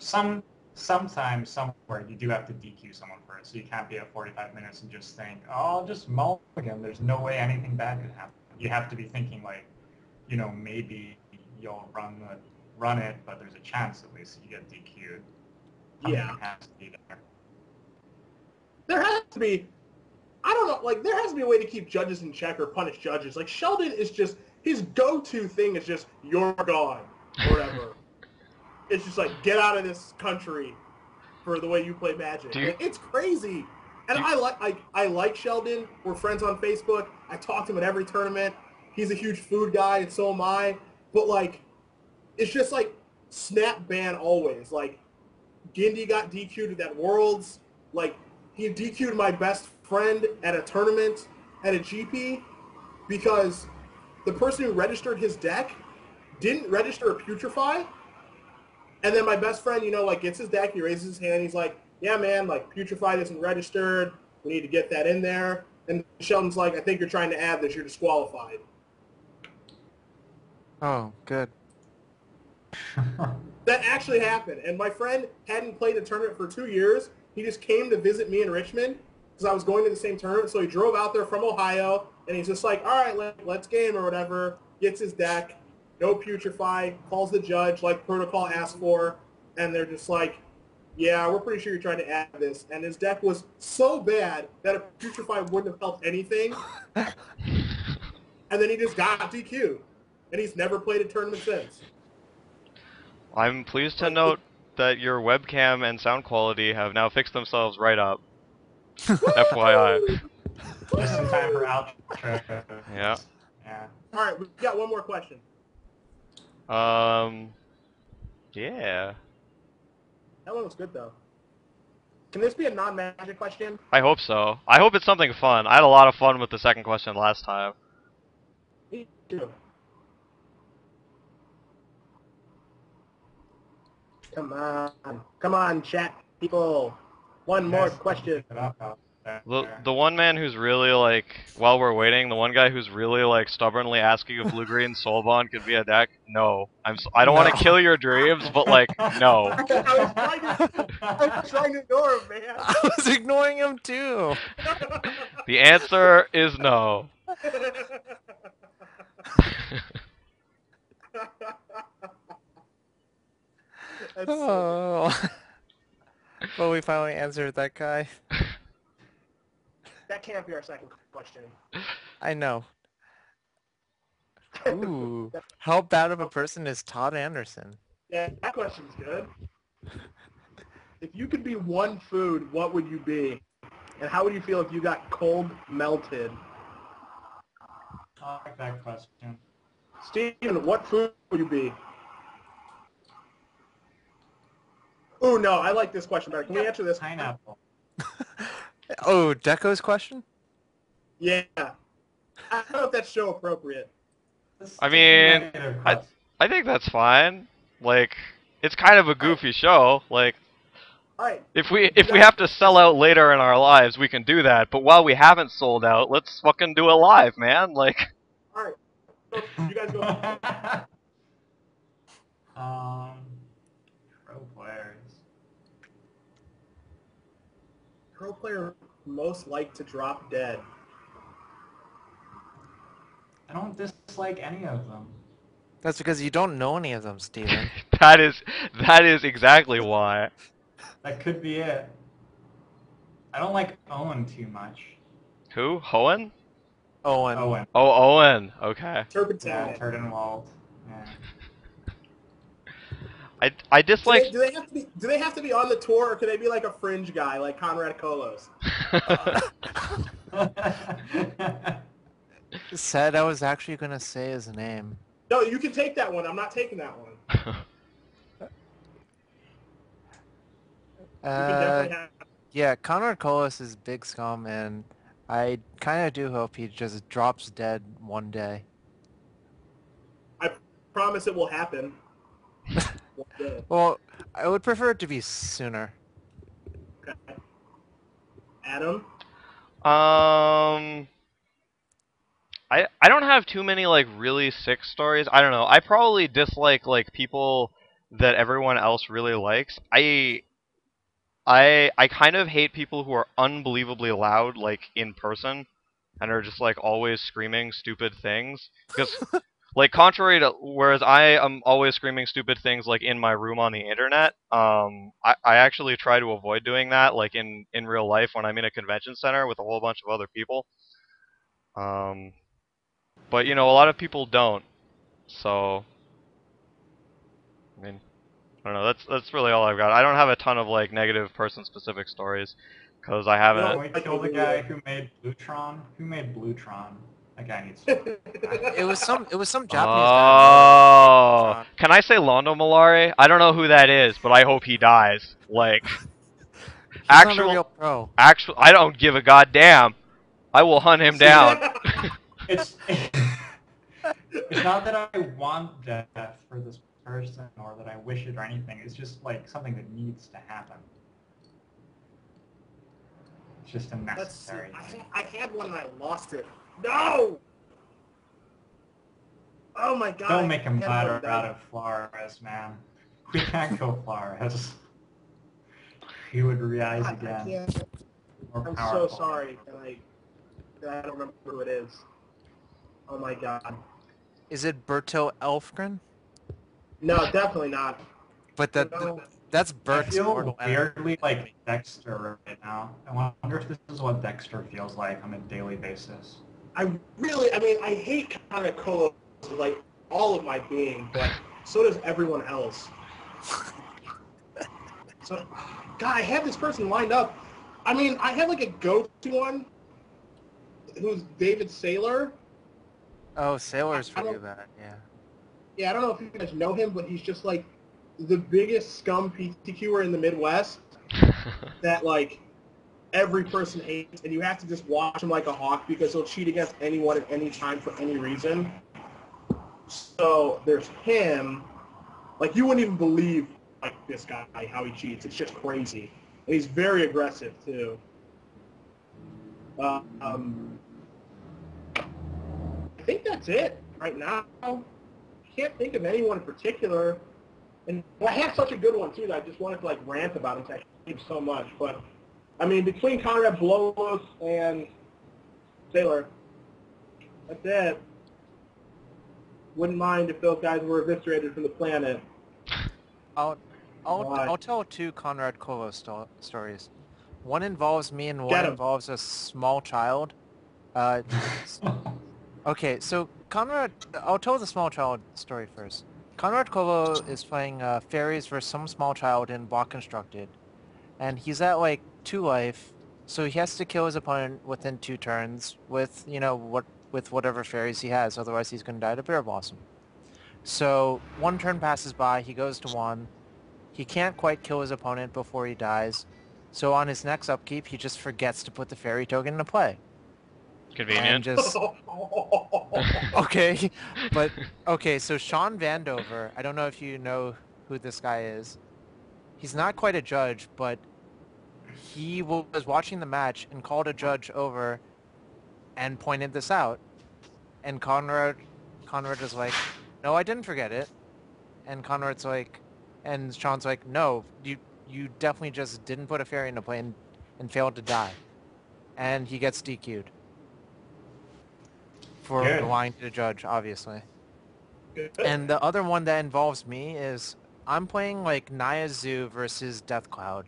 Sometimes, somewhere, you do have to DQ someone for it, so you can't be at 45 minutes and just think, oh, I'll just mulligan. There's no way anything bad could happen. You have to be thinking, like, you know, maybe you'll run it, but there's a chance at least that you get DQ'd. Yeah. Has to be there. There has to be, I don't know, like, there has to be a way to keep judges in check or punish judges. Like, Sheldon is just, his go-to thing is just, you're gone, or whatever. It's just like, get out of this country for the way you play Magic. It's crazy. And I like Sheldon. We're friends on Facebook. I talk to him at every tournament. He's a huge food guy, and so am I. But, like, it's just, like, snap ban always. Like, Gindy got DQ'd at Worlds. Like, he DQ'd my best friend at a tournament at a GP because the person who registered his deck didn't register a Putrefy. And then my best friend, you know, like, gets his deck, he raises his hand, he's like, yeah, man, like, Putrefy isn't registered. We need to get that in there. And Sheldon's like, I think you're trying to add this. You're disqualified. Oh, good. That actually happened. And my friend hadn't played a tournament for 2 years. He just came to visit me in Richmond because I was going to the same tournament. So he drove out there from Ohio, and he's just like, all right, let's game or whatever. Gets his deck, no Putrefy, calls the judge like protocol asked for, and they're just like, yeah, we're pretty sure you're trying to add this. And his deck was so bad that a Putrefy wouldn't have helped anything. And then he just got DQ'd. And he's never played a tournament since. I'm pleased to note that your webcam and sound quality have now fixed themselves right up. FYI. Just in time for outro. Yeah. Yeah. All right, we've got one more question. Yeah. That one was good, though. Can this be a non-Magic question? I hope so. I hope it's something fun. I had a lot of fun with the second question last time. Me too. Come on, chat people. One more question. The one man who's really, like, while we're waiting, the one guy who's really, like, stubbornly asking if Blue-Green Soul Bond could be a deck, no. I don't want to kill your dreams, but, like, no. I was trying to ignore him, man. I was ignoring him too. The answer is no. Oh. Well, we finally answered that guy. That can't be our second question. I know. Ooh. How bad of a person is Todd Anderson? Yeah, that question's good. If you could be one food, what would you be? And how would you feel if you got cold melted? I like that question. Steven, what food would you be? Ooh, no, I like this question better. Can we answer this? Pineapple. Oh, Deco's question? Yeah. I don't know if that's show appropriate. I mean, I think that's fine. Like, it's kind of a goofy show. Like, Alright. if we have to sell out later in our lives, we can do that. But while we haven't sold out, let's fucking do it live, man. Like. Alright. So, you guys go. Pro players. Pro player most like to drop dead. I don't dislike any of them. That's because you don't know any of them, Steven. That is exactly why. That could be it. I don't like Owen too much. Who? Hoenn? Owen. Owen. Oh, Owen. Okay. Yeah, Turpentine. Turdenwald. Yeah. I dislike. Do they have to be? Do they have to be on the tour, or can they be like a fringe guy, like Conrad Kolos? Said I was actually gonna say his name. No, you can take that one. I'm not taking that one. You can definitely have. Yeah, Conrad Colas is big scum, and I kind of do hope he just drops dead one day. I promise it will happen. One day. Well, I would prefer it to be sooner. Okay. Adam. Um, I don't have too many like really sick stories. I don't know. I probably dislike like people that everyone else really likes. I kind of hate people who are unbelievably loud like in person and are just like always screaming stupid things because like contrary to whereas I am always screaming stupid things like in my room on the internet, I actually try to avoid doing that like in real life when I'm in a convention center with a whole bunch of other people. Um, but you know, a lot of people don't. So, I mean, I don't know. That's really all I've got. I don't have a ton of like negative person-specific stories because I You haven't. know, Can we kill the guy who made Blutron? Who made Blutron? That guy needs to die. It was some Japanese Oh, guy. can I say Londo Malari? I don't know who that is, but I hope he dies. Like, He's not a real pro. I don't give a goddamn. I will hunt him down. It's it's not that I want death for this person or that I wish it or anything. It's just like something that needs to happen. It's just a Let's see. necessary thing. I had one and I lost it. No! Oh my god. Don't make him I had one ladder out of Flores, man. We can't go Flores. He would rise I again. can't. More I'm so powerful. sorry that I don't remember who it is. Oh my god. Is it Berto Elfgren? No, definitely not. But No. that's I Bert's feel mortal enemy. weirdly like Dexter right now. I wonder if this is what Dexter feels like on a daily basis. I mean, I hate Conrad Kolos with like all of my being, but so does everyone else. So, God, I had this person lined up. I mean, I had like a go-to one, who's David Saylor. Oh, Sailor's I pretty don't- bad, yeah. Yeah, I don't know if you guys know him, but he's just like the biggest scum PTQer in the Midwest that like every person hates, and you have to just watch him like a hawk because he'll cheat against anyone at any time for any reason. So there's him. Like you wouldn't even believe like this guy how he cheats. It's just crazy, and he's very aggressive too. I think that's it right now. I can't think of anyone in particular. And I had such a good one too that I just wanted to like rant about it because I hate him so much. But I mean, between Conrad Blolos and Sailor, that's it. Wouldn't mind if those guys were eviscerated from the planet. I'll Why? tell two Conrad Kolos stories. One involves me and Get one 'em. involves a small child. Okay, so I'll tell the small child story first. Conrad Kolo is playing fairies versus some small child in Block Constructed, and he's at like 2 life, so he has to kill his opponent within 2 turns with with whatever fairies he has. Otherwise, he's gonna die to Bear Blossom. So 1 turn passes by, he goes to 1. He can't quite kill his opponent before he dies, so on his next upkeep, he just forgets to put the fairy token into play. Convenient. And just okay, but okay. So Sean Vandover, I don't know if you know who this guy is. He's not quite a judge, but he was watching the match and called a judge over and pointed this out. And Conrad was like, "No, I didn't forget it." And Conrad's like, and Sean's like, "No, you definitely just didn't put a fairy into play and failed to die." And he gets DQ'd. For Good. lying to the judge, obviously. Good. And the other one that involves me is I'm playing like Naya Zoo versus Death Cloud.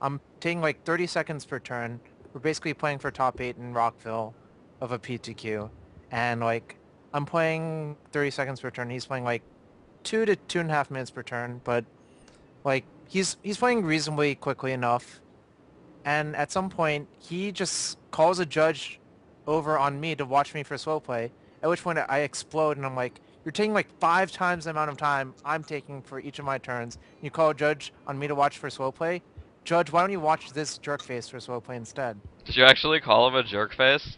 I'm taking like 30 seconds per turn. We're basically playing for top 8 in Rockville of a PTQ. And like, I'm playing 30 seconds per turn. He's playing like 2 to 2.5 minutes per turn, but like, he's playing reasonably quickly enough. And at some point, he just calls a judge over on me to watch me for slow play, at which point I explode and I'm like, you're taking like 5 times the amount of time I'm taking for each of my turns. You call a judge on me to watch for slow play? Judge, why don't you watch this jerk face for slow play instead? Did you actually call him a jerk face?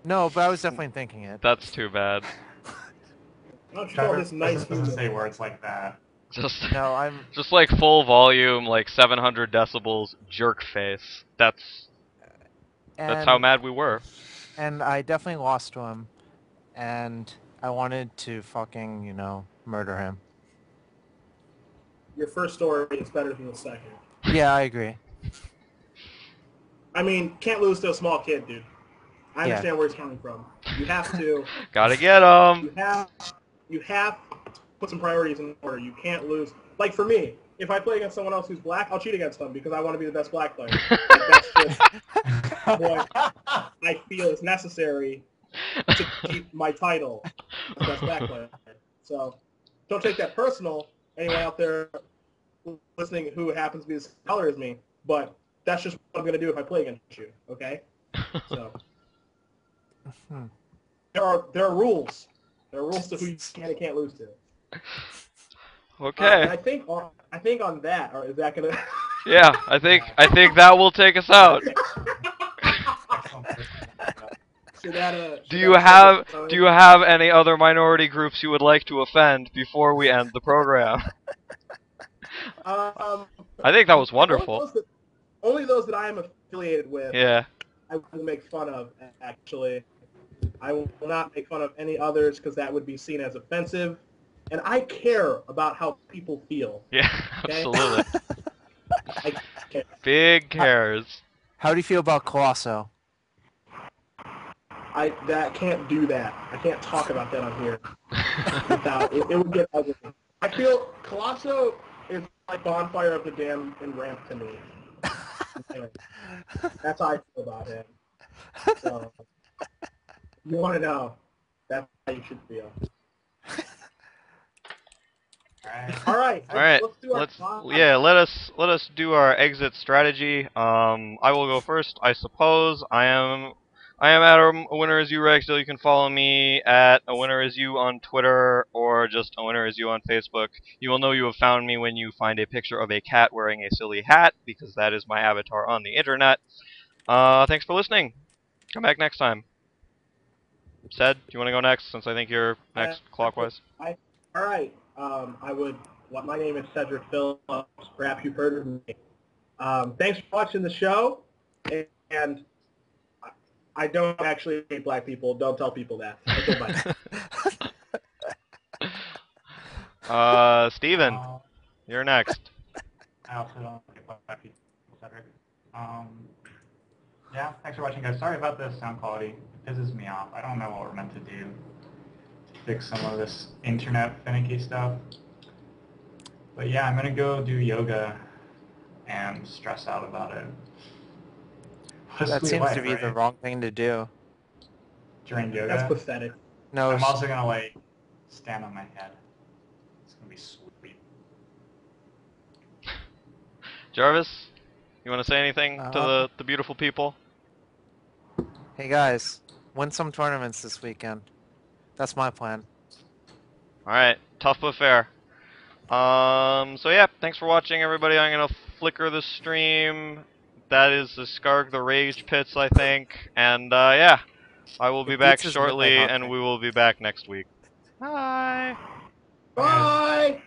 No, but I was definitely thinking it. That's too bad. Why don't you call this nice doesn't say human? words like that. Just No, I'm... just like full volume, like 700 decibels, jerk face. That's how And, mad we were. and I definitely lost to him. And I wanted to fucking, you know, murder him. Your first story is better than the second. Yeah, I agree. I mean, can't lose to a small kid, dude. I Yeah. understand where he's coming from. You have to. Gotta get him. You have to put some priorities in order. You can't lose. Like for me, if I play against someone else who's black, I'll cheat against them because I want to be the best black player. Like, that's just what I feel is necessary to keep my title as best black player. So don't take that personal. Anyone out there listening who happens to be the same color as me, but that's just what I'm going to do if I play against you. Okay? So there are rules. There are rules to who you can and can't lose to. Okay. And I think on that, or is that gonna? Yeah, I think that will take us out. Should that, Do you have any other minority groups you would like to offend before we end the program? I think that was wonderful. Only those that I am affiliated with. Yeah. I will make fun of. Actually, I will not make fun of any others because that would be seen as offensive. And I care about how people feel. Yeah, Okay? absolutely. I care. Big cares. How do you feel about Colosso? I can't do that. I can't talk about that on here without it would get ugly. I feel Colosso is like Bonfire of the Damned and Ramp to me. That's how I feel about him. So, you want to know? That's how you should feel. All right. Let's do our let us do our exit strategy. I will go first, I suppose. I am at a winner is you Rex. So you can follow me at a winner is you on Twitter or just a winner is you on Facebook. You will know you have found me when you find a picture of a cat wearing a silly hat because that is my avatar on the internet. Thanks for listening. Come back next time. Sed, do you want to go next since I think you're next clockwise? All right. My name is Cedric Phillips. Perhaps you've heard of me. Thanks for watching the show. And I don't actually hate black people. Don't tell people that. Okay, bye. Steven, you're next. I also don't hate black people, Cedric. Yeah, thanks for watching, guys. Sorry about the sound quality. It pisses me off. I don't know what we're meant to do to fix some of this internet finicky stuff. But yeah, I'm going to go do yoga and stress out about it. That seems to be the wrong thing to do. During yoga? That's pathetic. No, I'm also going to, like, stand on my head. It's going to be sweet. Jarvis, you want to say anything to the beautiful people? Hey guys, win some tournaments this weekend. That's my plan. Alright, tough but fair. So yeah, thanks for watching everybody. I'm gonna flicker the stream. That is the Skarg the Rage Pits, I think. And yeah, I will be back shortly and we will be back next week. Bye! Bye!